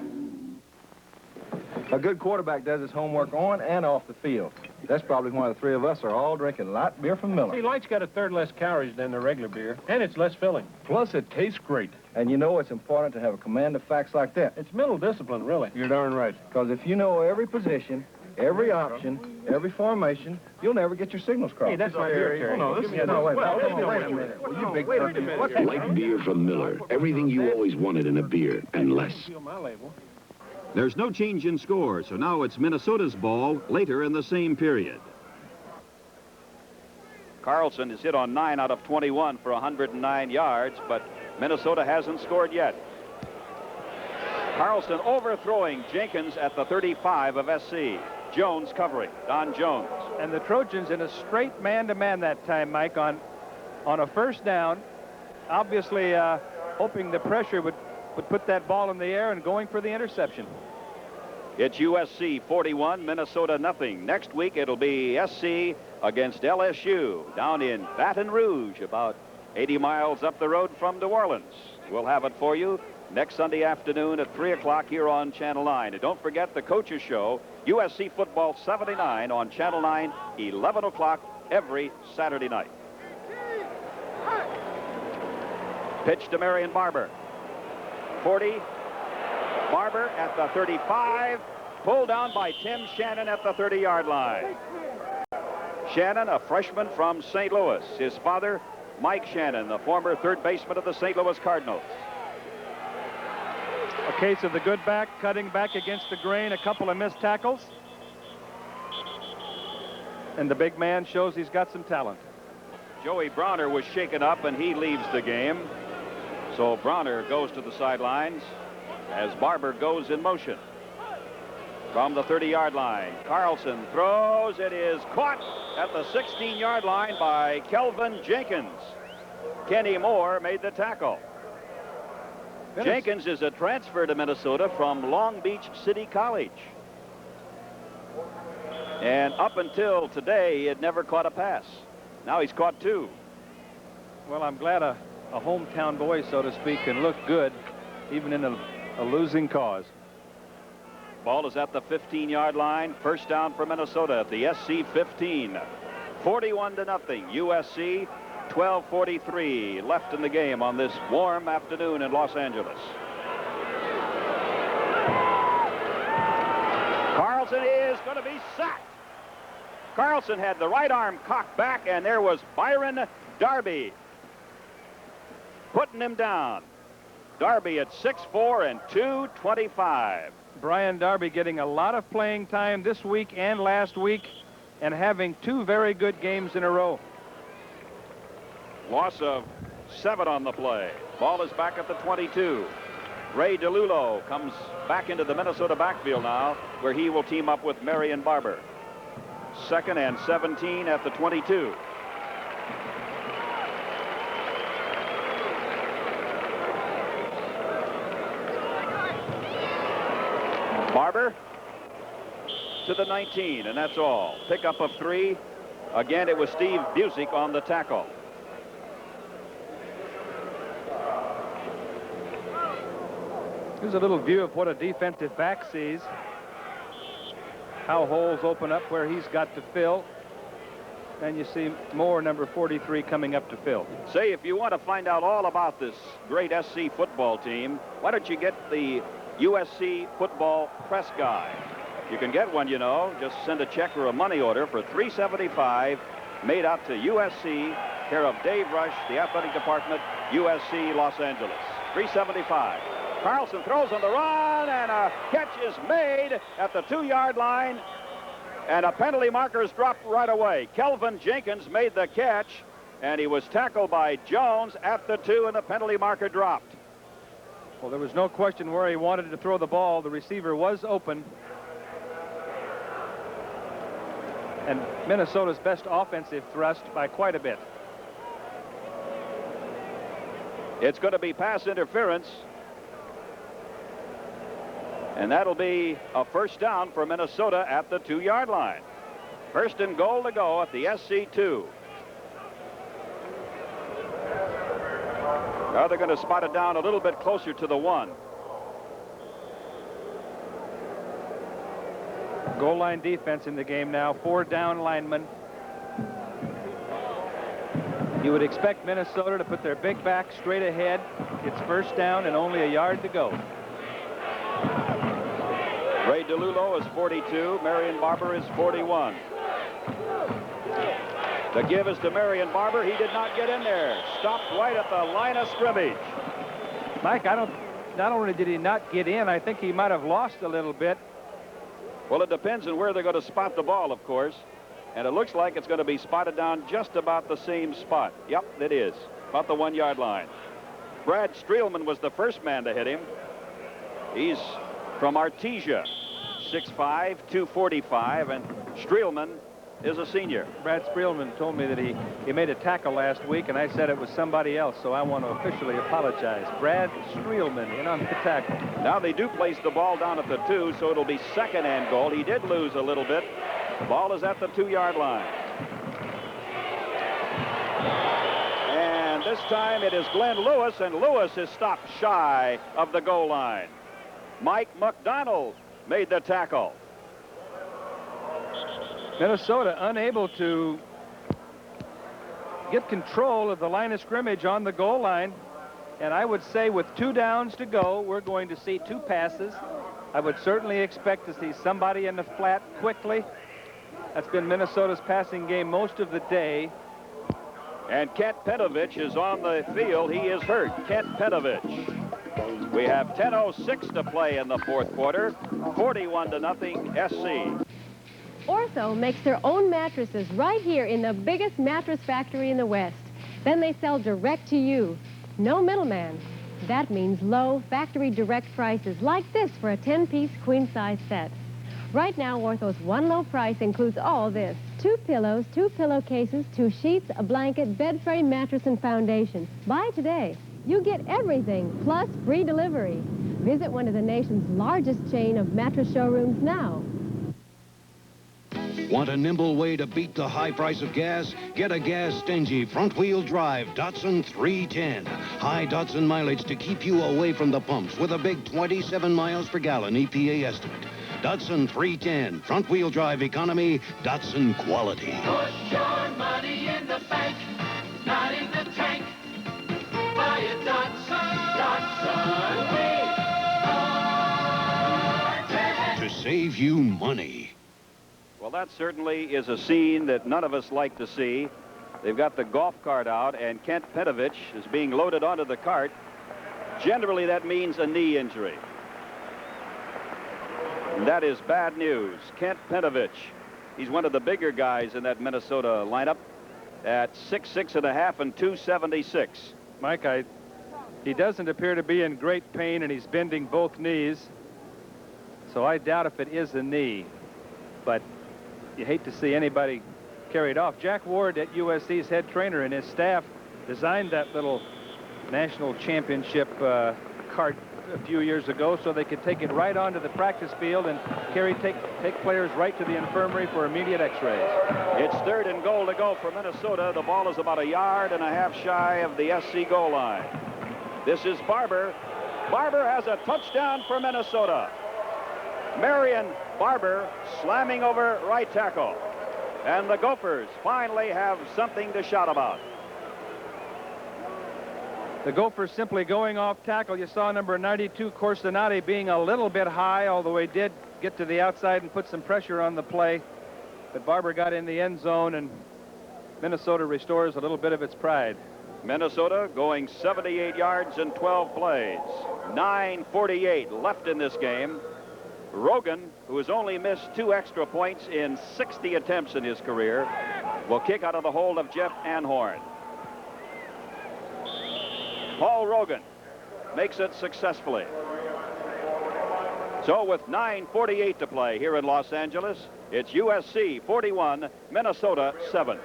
A good quarterback does his homework on and off the field. That's probably why the three of us are all drinking light beer from Miller. See, light's got a third less calories than the regular beer, and it's less filling. Plus, it tastes great. And you know it's important to have a command of facts like that. It's mental discipline, really. You're darn right. Because if you know every position, every option, every formation, you'll never get your signals crossed. Hey, that's my beer, Terry. No, this is... No, wait a minute. Well, you big... Wait a minute. Light beer from Miller. Everything you always wanted in a beer, and less. There's no change in score, so now it's Minnesota's ball later in the same period. Carlson is hit on 9 out of 21 for 109 yards, but Minnesota hasn't scored yet. Carlson overthrowing Jenkins at the 35 of SC. Jones covering. Don Jones. And the Trojans in a straight man-to-man that time, Mike, on a first down, obviously hoping the pressure would put that ball in the air and going for the interception. It's USC 41, Minnesota nothing. Next week it'll be SC against LSU down in Baton Rouge, about 80 miles up the road from New Orleans. We'll have it for you next Sunday afternoon at 3 o'clock here on Channel 9. And don't forget the Coaches Show, USC Football 79 on Channel 9, 11 o'clock every Saturday night. Pitch to Marion Barber. 40. Barber at the 35. Pulled down by Tim Shannon at the 30-yard line. Shannon, a freshman from St. Louis. His father, Mike Shannon, the former third baseman of the St. Louis Cardinals. A case of the good back, cutting back against the grain, a couple of missed tackles. And the big man shows he's got some talent. Joey Browner was shaken up, and he leaves the game. So Browner goes to the sidelines as Barber goes in motion. From the 30-yard line, Carlson throws. It is caught at the 16-yard line by Kelvin Jenkins. Kenny Moore made the tackle. Jenkins is a transfer to Minnesota from Long Beach City College. And up until today, he had never caught a pass. Now he's caught two. Well, I'm glad a hometown boy, so to speak, can look good even in a losing cause. Ball is at the 15-yard line. First down for Minnesota at the SC 15. 41-0. USC. 12:43 left in the game on this warm afternoon in Los Angeles. Carlson is going to be sacked. Carlson had the right arm cocked back, and there was Byron Darby putting him down. Darby at 6'4" and 225. Brian Darby getting a lot of playing time this week and last week, and having two very good games in a row. Loss of 7 on the play. Ball is back at the 22. Ray DeLulo comes back into the Minnesota backfield now, where he will team up with Marion Barber. 2nd and 17 at the 22. Barber to the 19, and that's all. Pickup of 3. Again, it was Steve Busick on the tackle. Here's a little view of what a defensive back sees. How holes open up where he's got to fill. And you see Moore, number 43, coming up to fill. Say, if you want to find out all about this great SC football team, why don't you get the USC football press guide? You can get one, you know. Just send a check or a money order for $3.75, made out to USC, care of Dave Rush, the athletic department, USC, Los Angeles. $3.75. Carlson throws on the run, and a catch is made at the 2-yard line, and a penalty marker is dropped right away. Kelvin Jenkins made the catch, and he was tackled by Jones at the 2, and the penalty marker dropped. Well, there was no question where he wanted to throw the ball. The receiver was open. And Minnesota's best offensive thrust by quite a bit. It's going to be pass interference. And that'll be a first down for Minnesota at the 2-yard line. 1st and goal to go at the SC2. Now they're going to spot it down a little bit closer to the 1. Goal line defense in the game now. 4 down linemen. You would expect Minnesota to put their big back straight ahead. It's first down and only a yard to go. Ray DeLulo is 42. Marion Barber is 41. The give is to Marion Barber. He did not get in there. Stopped right at the line of scrimmage. Mike, not only did he not get in, I think he might have lost a little bit. Well, it depends on where they're going to spot the ball, of course. And it looks like it's going to be spotted down just about the same spot. Yep, it is. About the 1-yard line. Brad Streelman was the first man to hit him. He's from Artesia, 6'5", 245, and Streelman is a senior. Brad Streelman told me that he made a tackle last week, and I said it was somebody else, so I want to officially apologize. Brad Streelman in on the tackle. Now they do place the ball down at the 2, so it'll be 2nd and goal. He did lose a little bit. The ball is at the 2-yard line. And this time it is Glenn Lewis, and Lewis is stopped shy of the goal line. Mike McDonald made the tackle. Minnesota unable to get control of the line of scrimmage on the goal line. And I would say with 2 downs to go, we're going to see 2 passes. I would certainly expect to see somebody in the flat quickly. That's been Minnesota's passing game most of the day. And Kent Petovich is on the field. He is hurt. Kent Petovich. We have 10:06 to play in the 4th quarter. 41-0 SC. Ortho makes their own mattresses right here in the biggest mattress factory in the West. Then they sell direct to you. No middleman. That means low factory direct prices like this for a 10-piece queen-size set. Right now, Ortho's one low price includes all this: 2 pillows, 2 pillowcases, 2 sheets, a blanket, bed frame, mattress, and foundation. Buy today. You get everything, plus free delivery. Visit one of the nation's largest chain of mattress showrooms now. Want a nimble way to beat the high price of gas? Get a gas-stingy front-wheel drive Datsun 310. High Datsun mileage to keep you away from the pumps with a big 27 miles per gallon EPA estimate. Datsun 310, front-wheel drive economy, Datsun quality. Push your money in the bank, not in the tank. Buy a Datsun, To save you money. Well, that certainly is a scene that none of us like to see. They've got the golf cart out, and Kent Petovich is being loaded onto the cart. Generally, that means a knee injury. And that is bad news. Kent Petovich, he's one of the bigger guys in that Minnesota lineup at 6'6.5" and 276. Mike, he doesn't appear to be in great pain, and he's bending both knees. So I doubt if it is a knee. But you hate to see anybody carried off. Jack Ward, at USC's head trainer, and his staff designed that little national championship cart a few years ago so they could take it right onto the practice field and take players right to the infirmary for immediate x-rays. It's 3rd and goal to go for Minnesota. The ball is about 1.5 yards shy of the SC goal line. This is Barber. Barber has a touchdown for Minnesota. Marion Barber slamming over right tackle. And the Gophers finally have something to shout about. The Gophers simply going off tackle. You saw number 92, Corsinati, being a little bit high, although he did get to the outside and put some pressure on the play. But Barber got in the end zone, and Minnesota restores a little bit of its pride. Minnesota going 78 yards in 12 plays. 9:48 left in this game. Rogan, who has only missed 2 extra points in 60 attempts in his career, will kick out of the hold of Jeff Anhorn. Paul Rogan makes it successfully. So with 9:48 to play here in Los Angeles, it's USC 41, Minnesota 7.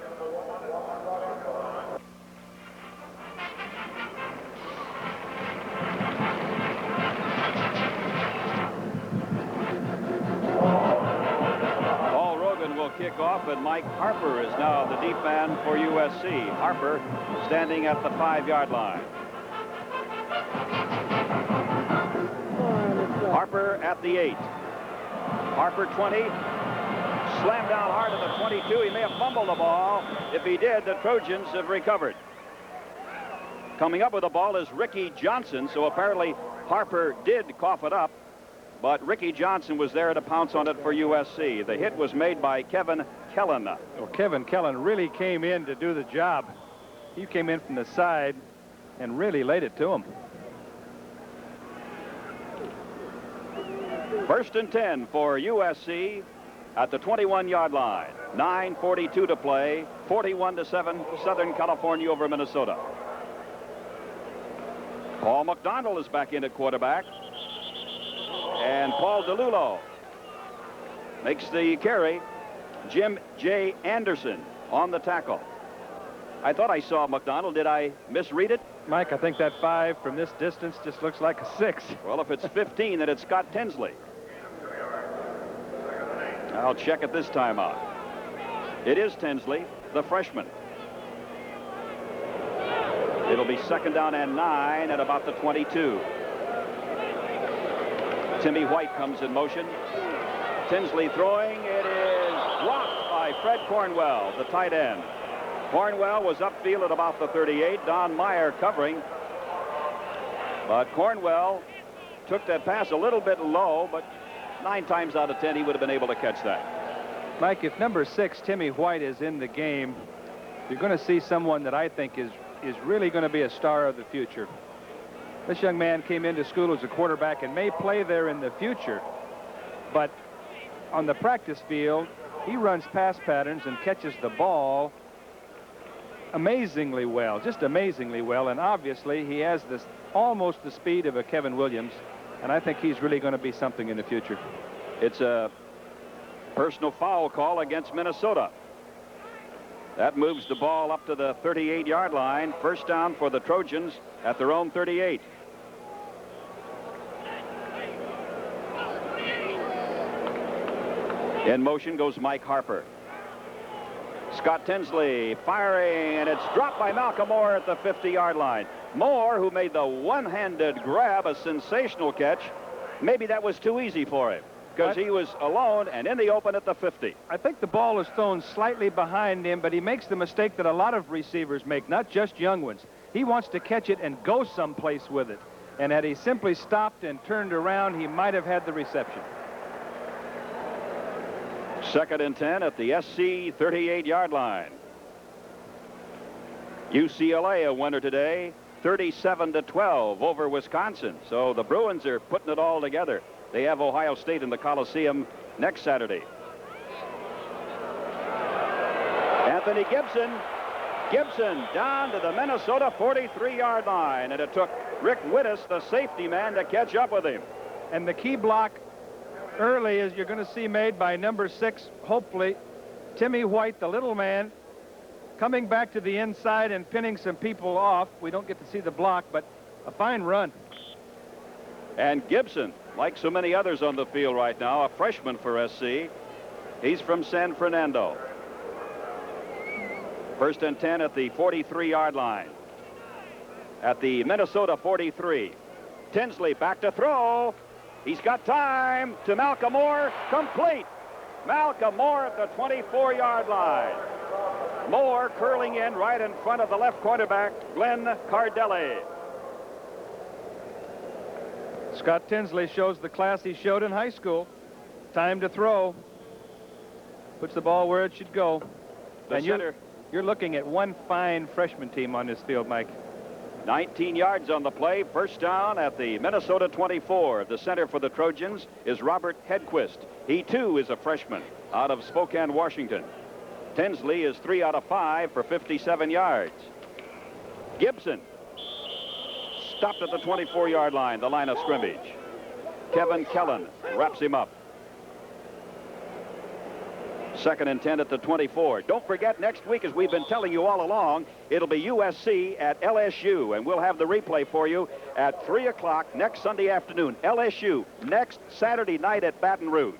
Paul Rogan will kick off, and Mike Harper is now the deep man for USC. Harper standing at the 5-yard line. Harper at the 8. Harper 20. Slammed down hard at the 22. He may have fumbled the ball. If he did, the Trojans have recovered. Coming up with the ball is Ricky Johnson, so apparently Harper did cough it up, but Ricky Johnson was there to pounce on it for USC. The hit was made by Kevin Kellen. Well, Kevin Kellen really came in to do the job. He came in from the side and really laid it to him. 1st and 10 for USC at the 21-yard line. 9:42 to play. 41-7 Southern California over Minnesota. Paul McDonald is back in at quarterback. And Paul DeLulo makes the carry. Jim J. Anderson on the tackle. I thought I saw McDonald. Did I misread it? Mike, I think that 5 from this distance just looks like a 6. Well, if it's 15, then it's Scott Tinsley. I'll check it this time out. It is Tinsley, the freshman. It'll be 2nd down and 9 at about the 22. Timmy White comes in motion. Tinsley throwing. It is blocked by Fred Cornwell, the tight end. Cornwell was upfield at about the 38. Don Meyer covering. But Cornwell took that pass a little bit low, but 9 times out of 10 he would have been able to catch that. Mike, if number 6, Timmy White, is in the game, you're going to see someone that I think is really going to be a star of the future. This young man came into school as a quarterback and may play there in the future, but on the practice field, he runs pass patterns and catches the ball amazingly well, just amazingly well, and obviously he has this almost the speed of a Kevin Williams, and I think he's really going to be something in the future. It's a personal foul call against Minnesota. That moves the ball up to the 38-yard line. First down for the Trojans at their own 38. In motion goes Mike Harper. Scott Tinsley firing, and it's dropped by Malcolm Moore at the 50-yard line. Moore, who made the one-handed grab, a sensational catch. Maybe that was too easy for him, because he was alone and in the open at the 50. I think the ball is thrown slightly behind him, but he makes the mistake that a lot of receivers make, not just young ones. He wants to catch it and go someplace with it. And had he simply stopped and turned around, he might have had the reception. 2nd and 10 at the SC 38-yard line. UCLA a winner today, 37-12 over Wisconsin. So the Bruins are putting it all together. They have Ohio State in the Coliseum next Saturday. Anthony Gibson down to the Minnesota 43-yard line, and it took Rick Wittes, the safety man, to catch up with him. And the key block early is you're going to see made by number 6, hopefully, Timmy White, the little man, coming back to the inside and pinning some people off. We don't get to see the block, but a fine run. And Gibson, like so many others on the field right now, a freshman for SC. He's from San Fernando. 1st and 10 at the 43-yard line. At the Minnesota 43. Tinsley back to throw. He's got time to Malcolm Moore. Complete. Malcolm Moore at the 24-yard line. Moore curling in right in front of the left quarterback, Glenn Cardelli. Scott Tinsley shows the class he showed in high school. Time to throw. Puts the ball where it should go. And you're looking at one fine freshman team on this field, Mike. 19 yards on the play. First down at the Minnesota 24. The center for the Trojans is Robert Hedquist. He, too, is a freshman out of Spokane, Washington. Tinsley is 3 out of 5 for 57 yards. Gibson stopped at the 24-yard line, the line of scrimmage. Kevin Kellen wraps him up. 2nd and 10 at the 24. Don't forget, next week, as we've been telling you all along, it'll be USC at LSU, and we'll have the replay for you at 3 o'clock next Sunday afternoon. LSU next Saturday night at Baton Rouge.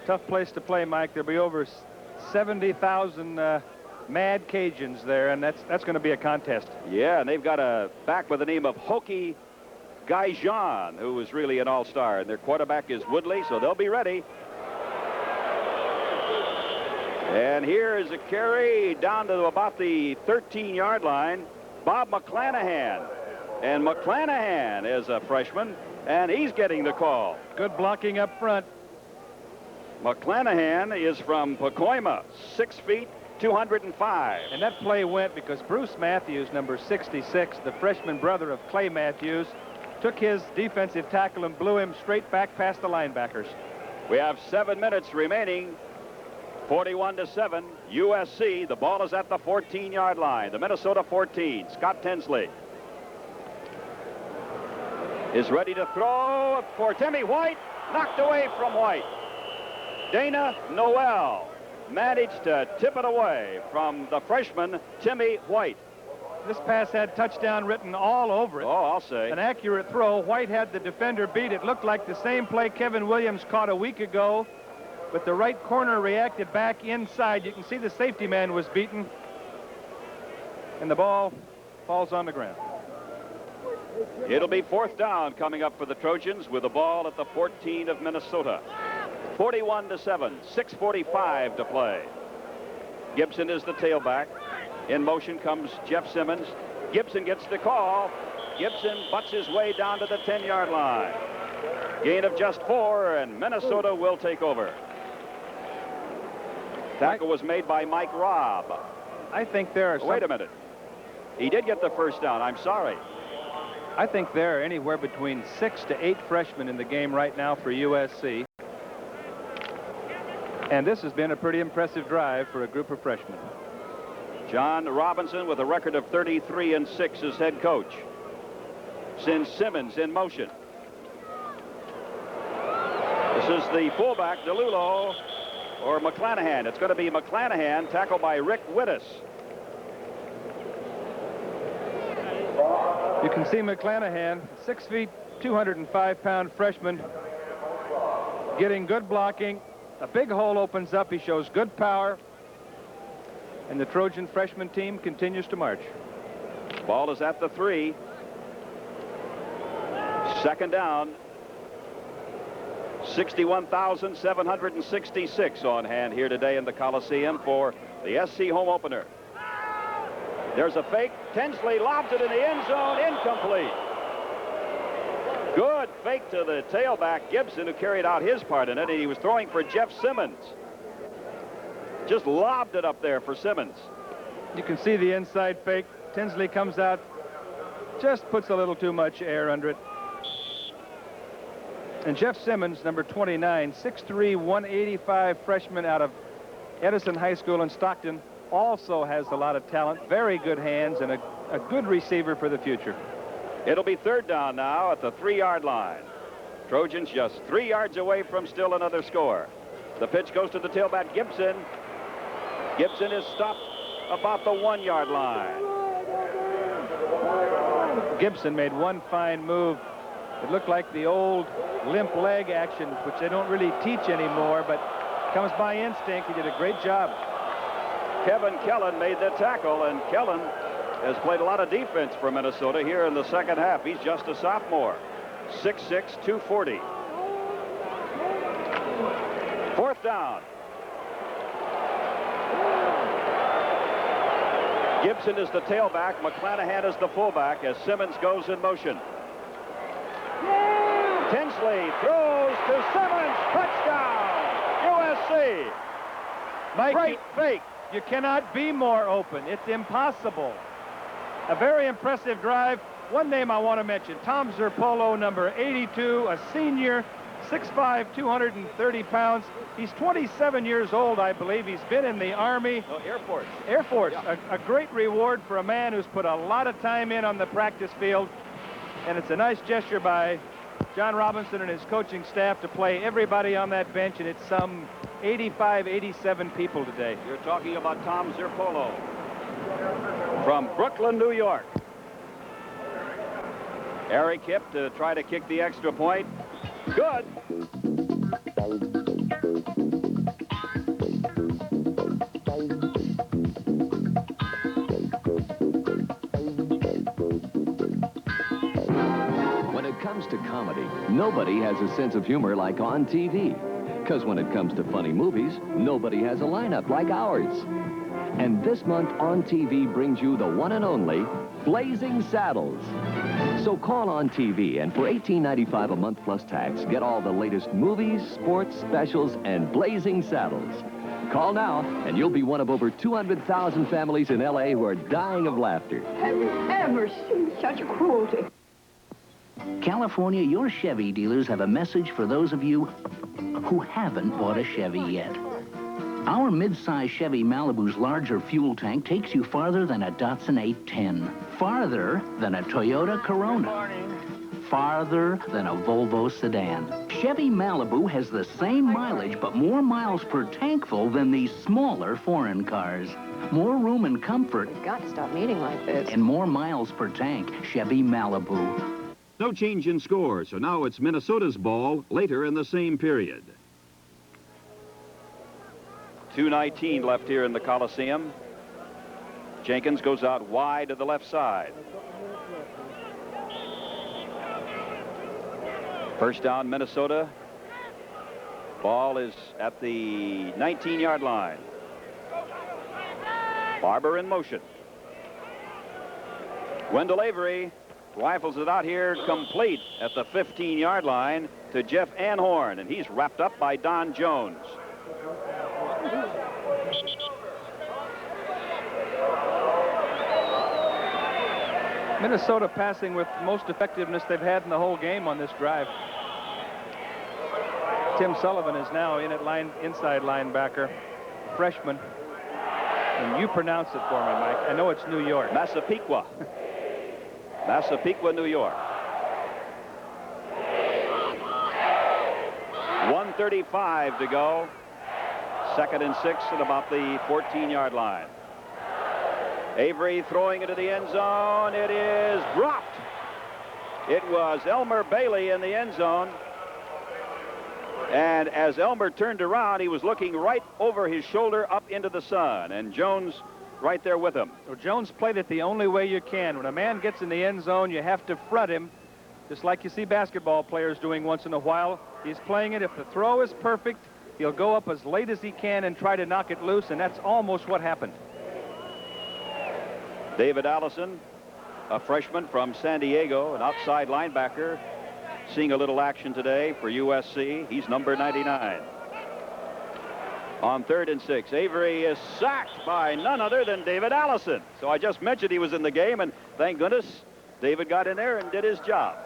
Tough place to play, Mike. There'll be over 70,000 mad Cajuns there, and that's going to be a contest. Yeah, and they've got a back by the name of Hokie Gaijan, who is really an all-star, and their quarterback is Woodley, so they'll be ready. And here is a carry down to about the 13-yard line. Bob McClanahan. And McClanahan is a freshman, and he's getting the call. Good blocking up front. McClanahan is from Pacoima, 6 feet, 205. And that play went because Bruce Matthews, number 66, the freshman brother of Clay Matthews, took his defensive tackle and blew him straight back past the linebackers. We have 7 minutes remaining. 41-7, USC. The ball is at the 14-yard line. The Minnesota 14. Scott Tinsley is ready to throw for Timmy White. Knocked away from White. Dana Noel managed to tip it away from the freshman, Timmy White. This pass had touchdown written all over it. Oh, I'll say. An accurate throw. White had the defender beat. It looked like the same play Kevin Williams caught a week ago, but the right corner reacted back inside. You can see the safety man was beaten, and the ball falls on the ground. It'll be 4th down coming up for the Trojans with the ball at the 14 of Minnesota. 41-7, 6:45 to play. Gibson is the tailback. In motion comes Jeff Simmons. Gibson gets the call. Gibson butts his way down to the 10-yard line. Gain of just 4, and Minnesota will take over. Tackle was made by Mike Robb. I think there are Wait a minute. He did get the first down. I'm sorry. I think there are anywhere between 6 to 8 freshmen in the game right now for USC. And this has been a pretty impressive drive for a group of freshmen. John Robinson with a record of 33-6 as head coach. Sends Simmons in motion. This is the fullback, DeLulo, or McClanahan. It's going to be McClanahan, tackled by Rick Wittes. You can see McClanahan, 6 feet, 205-pound freshman, getting good blocking. A big hole opens up. He shows good power. And the Trojan freshman team continues to march. Ball is at the 3. Second down. 61,766 on hand here today in the Coliseum for the SC home opener. There's a fake. Tinsley lobs it in the end zone. Incomplete. Good fake to the tailback, Gibson, who carried out his part in it, and he was throwing for Jeff Simmons. Just lobbed it up there for Simmons. You can see the inside fake. Tinsley comes out, just puts a little too much air under it. And Jeff Simmons, number 29, 6'3", 185 freshman out of Edison High School in Stockton, also has a lot of talent, very good hands, and a good receiver for the future. It'll be third down now at the 3-yard line. Trojans just 3 yards away from still another score. The pitch goes to the tailback, Gibson. Gibson is stopped about the 1-yard line. Gibson made one fine move. It looked like the old limp leg action, which they don't really teach anymore, but comes by instinct. He did a great job. Kevin Kellen made the tackle, and Kellen has played a lot of defense for Minnesota here in the second half. He's just a sophomore. 6'6", 240. Fourth down. Gibson is the tailback. McClanahan is the fullback as Simmons goes in motion. Tinsley throws to Simmons. Touchdown, USC. Mike, Great fake. You cannot be more open. It's impossible. A very impressive drive. One name I want to mention, Tom Zerpolo, number 82, a senior, 6'5", 230 pounds. He's 27 years old, I believe. He's been in the Army. No, Air Force. Air Force. Yeah. A great reward for a man who's put a lot of time in on the practice field. And it's a nice gesture by John Robinson and his coaching staff to play everybody on that bench, and it's some 85, 87 people today. You're talking about Tom Zerpolo from Brooklyn, New York. Harry Kipp to try to kick the extra point. Good. When it comes to comedy, nobody has a sense of humor like on TV. Because when it comes to funny movies, nobody has a lineup like ours. And this month On TV brings you the one and only Blazing Saddles. So call On TV, and for $18.95 a month plus tax, get all the latest movies, sports, specials, and Blazing Saddles. Call now, and you'll be one of over 200,000 families in L.A. who are dying of laughter. Have you ever seen such cruelty? California, your Chevy dealers have a message for those of you who haven't bought a Chevy yet. Our mid-size Chevy Malibu's larger fuel tank takes you farther than a Datsun 810, farther than a Toyota Corona, farther than a Volvo sedan. Chevy Malibu has the same mileage but more miles per tankful than these smaller foreign cars. More room and comfort. We've got to stop meeting like this. And more miles per tank. Chevy Malibu. No change in score, so now it's Minnesota's ball later in the same period. 2:19 left here in the Coliseum. Jenkins goes out wide to the left side. First down, Minnesota. Ball is at the 19-yard line. Barber in motion. Wendell Avery rifles it out here complete at the 15-yard line to Jeff Anhorn, and he's wrapped up by Don Jones. Minnesota passing with most effectiveness they've had in the whole game on this drive. Tim Sullivan is now in at inside linebacker, freshman. And you pronounce it for me, Mike. I know it's New York. Massapequa. Massapequa, New York. 1:35 to go. 2nd and 6 at about the 14-yard line. Avery throwing into the end zone. It is dropped. It was Elmer Bailey in the end zone. And as Elmer turned around, he was looking right over his shoulder up into the sun. And Jones right there with him. So Jones played it the only way you can. When a man gets in the end zone, you have to front him, just like you see basketball players doing once in a while. He's playing it. If the throw is perfect, he'll go up as late as he can and try to knock it loose, and that's almost what happened. David Allison, a freshman from San Diego, an outside linebacker, seeing a little action today for USC. He's number 99. On 3rd and 6, Avery is sacked by none other than David Allison. So I just mentioned he was in the game, and thank goodness David got in there and did his job.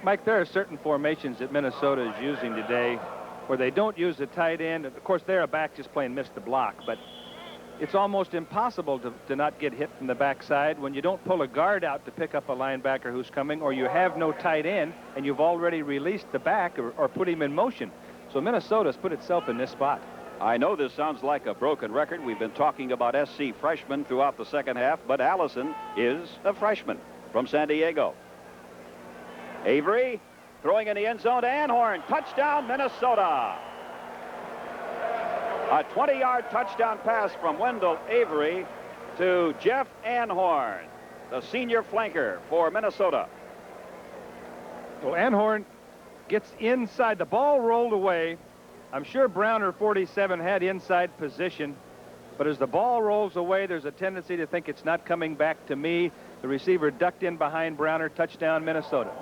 Mike, there are certain formations that Minnesota is using today where they don't use the tight end. Of course, they're a back just plain missed the block, but it's almost impossible to not get hit from the backside when you don't pull a guard out to pick up a linebacker who's coming, or you have no tight end and you've already released the back or put him in motion. So Minnesota's put itself in this spot. I know this sounds like a broken record. We've been talking about SC freshmen throughout the second half, but Allison is a freshman from San Diego. Avery throwing in the end zone to Anhorn. Touchdown, Minnesota. A 20-yard touchdown pass from Wendell Avery to Jeff Anhorn, the senior flanker for Minnesota. Well, Anhorn gets inside. The ball rolled away. I'm sure Browner 47 had inside position, but as the ball rolls away, there's a tendency to think it's not coming back to me. The receiver ducked in behind Browner. Touchdown, Minnesota.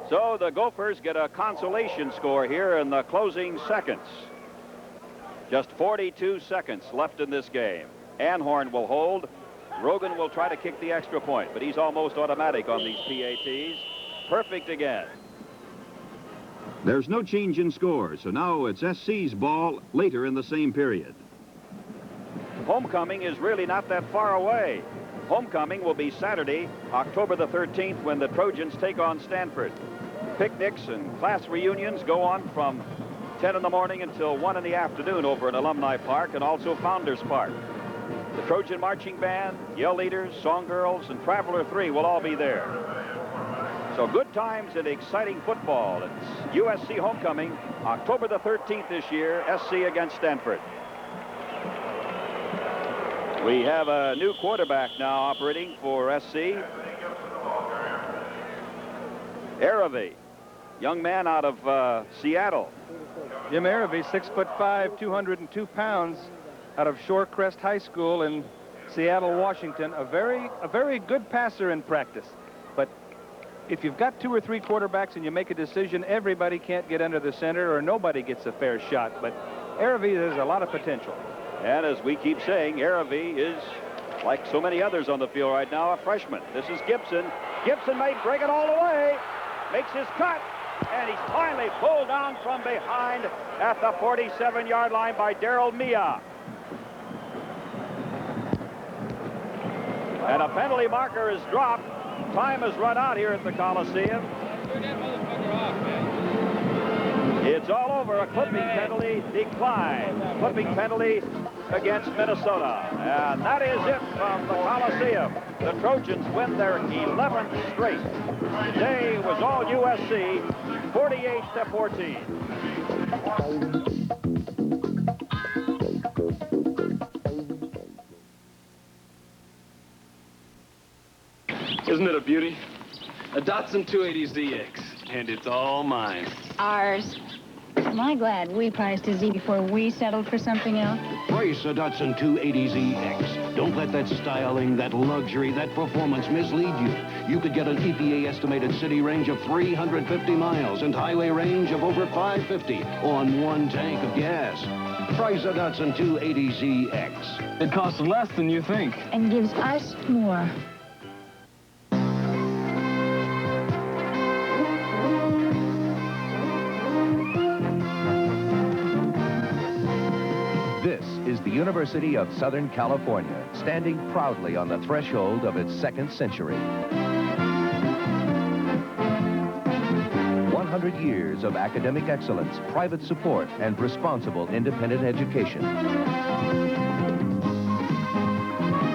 So the Gophers get a consolation score here in the closing seconds. Just 42 seconds left in this game. Anhorn will hold. Rogan will try to kick the extra point, but he's almost automatic on these PATs. Perfect again. There's no change in score, so now it's SC's ball later in the same period. Homecoming is really not that far away. Homecoming will be Saturday, October the 13th, when the Trojans take on Stanford. Picnics and class reunions go on from 10 in the morning until 1 in the afternoon over at Alumni Park and also Founders Park. The Trojan Marching Band, Yell Leaders, Song Girls, and Traveler 3 will all be there. So good times and exciting football. It's USC Homecoming, October the 13th this year, SC against Stanford. We have a new quarterback now operating for SC. Aravy, young man out of Seattle. Jim Aravy, 6'5", 202 pounds, out of Shorecrest High School in Seattle, Washington. A very good passer in practice. But if you've got 2 or 3 quarterbacks and you make a decision, everybody can't get under the center or nobody gets a fair shot. But Aravy has a lot of potential. And as we keep saying, Aravy is, like so many others on the field right now, a freshman. This is Gibson. Gibson may break it all the way. Makes his cut. And he's finally pulled down from behind at the 47-yard line by Darrell Mia. And a penalty marker is dropped. Time has run out here at the Coliseum. It's all over. A clipping penalty declined. Clipping penalty against Minnesota. And that is it from the Coliseum. The Trojans win their 11th straight. Today was all USC, 48-14. Isn't it a beauty? A Datsun 280ZX, and it's all mine. Ours. Am I glad we priced a Z before we settled for something else? Brace a Datsun 280ZX. Don't let that styling, that luxury, that performance mislead you. You could get an EPA estimated city range of 350 miles and highway range of over 550 on one tank of gas. Price a Datsun 280ZX. It costs less than you think. And gives us more. This is the University of Southern California, standing proudly on the threshold of its second century. 100 years of academic excellence, private support, and responsible independent education.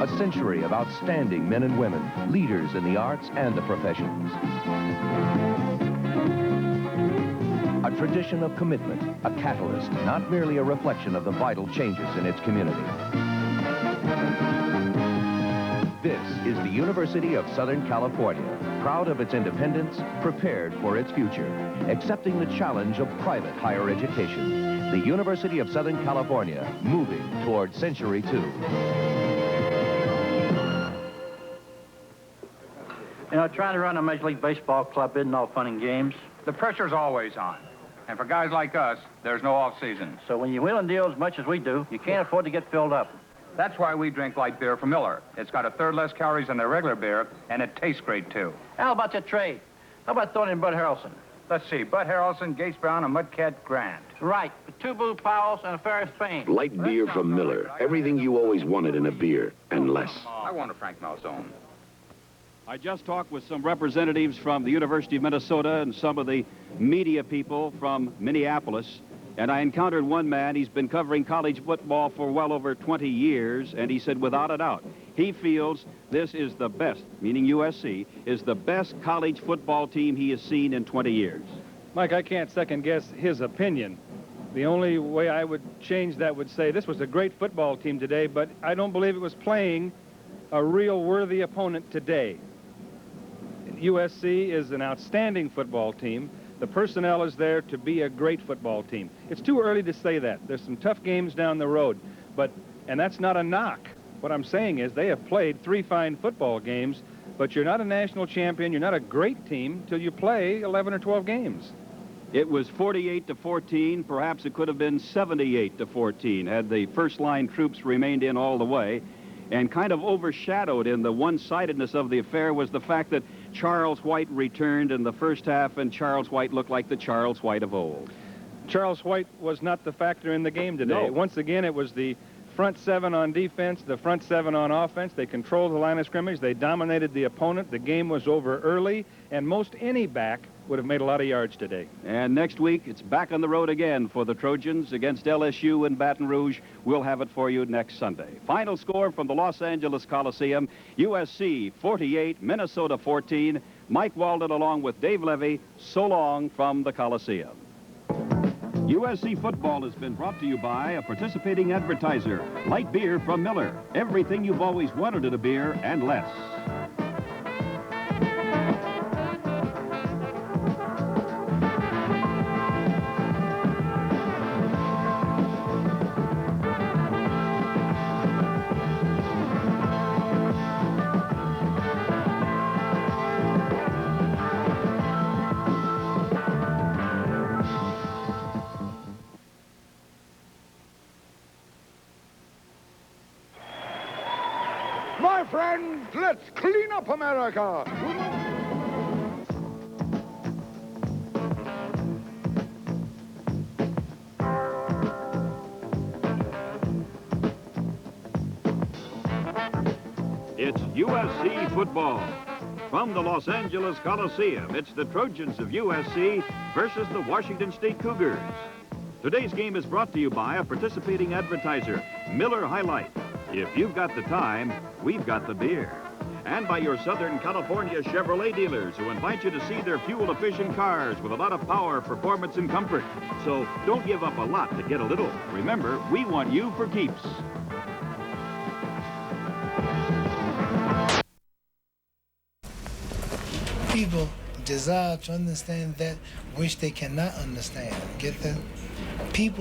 A century of outstanding men and women, leaders in the arts and the professions. A tradition of commitment, a catalyst, not merely a reflection of the vital changes in its community. This is the University of Southern California, proud of its independence, prepared for its future, accepting the challenge of private higher education. The University of Southern California, moving toward Century 2. You know, trying to run a Major League Baseball club isn't all fun and games. The pressure's always on. And for guys like us, there's no off-season. So when you wheel and deal as much as we do, you can't afford to get filled up. That's why we drink light beer from Miller. It's got a third less calories than their regular beer, and it tastes great, too. How about your trade? How about throwing in Bud Harrelson? Let's see, Bud Harrelson, Gates Brown, and Mudcat Grant. Right, with 2 Blue Powells and a Ferris Payne. Light beer from Miller. Everything you always wanted in a beer, and less. I want a Frank Malzone. I just talked with some representatives from the University of Minnesota and some of the media people from Minneapolis, and I encountered one man. He's been covering college football for well over 20 years, and he said without a doubt, he feels this is the best, meaning USC, is the best college football team he has seen in 20 years. Mike, I can't second guess his opinion. The only way I would change that would say this was a great football team today, but I don't believe it was playing a real worthy opponent today. USC is an outstanding football team. The personnel is there to be a great football team. It's too early to say that. There's some tough games down the road, and that's not a knock. What I'm saying is they have played 3 fine football games, but you're not a national champion, you're not a great team till you play 11 or 12 games. It was 48-14. Perhaps it could have been 78-14 had the first-line troops remained in all the way. And kind of overshadowed in the one-sidedness of the affair was the fact that Charles White returned in the first half, and Charles White looked like the Charles White of old. Charles White was not the factor in the game today. No. Once again, it was the front 7 on defense, the front 7 on offense. They controlled the line of scrimmage. They dominated the opponent. The game was over early, and most any back would have made a lot of yards today. And next week, it's back on the road again for the Trojans against LSU in Baton Rouge. We'll have it for you next Sunday. Final score from the Los Angeles Coliseum, USC 48, Minnesota 14. Mike Walden along with Dave Levy, so long from the Coliseum. USC football has been brought to you by a participating advertiser, light beer from Miller. Everything you've always wanted in a beer and less. My friends, let's clean up America. It's USC football. From the Los Angeles Coliseum, it's the Trojans of USC versus the Washington State Cougars. Today's game is brought to you by a participating advertiser, Miller High Life. If you've got the time, we've got the beer. And by your Southern California Chevrolet dealers who invite you to see their fuel-efficient cars with a lot of power, performance, and comfort. So don't give up a lot to get a little. Remember, we want you for keeps. People desire to understand that which they cannot understand. Get that? people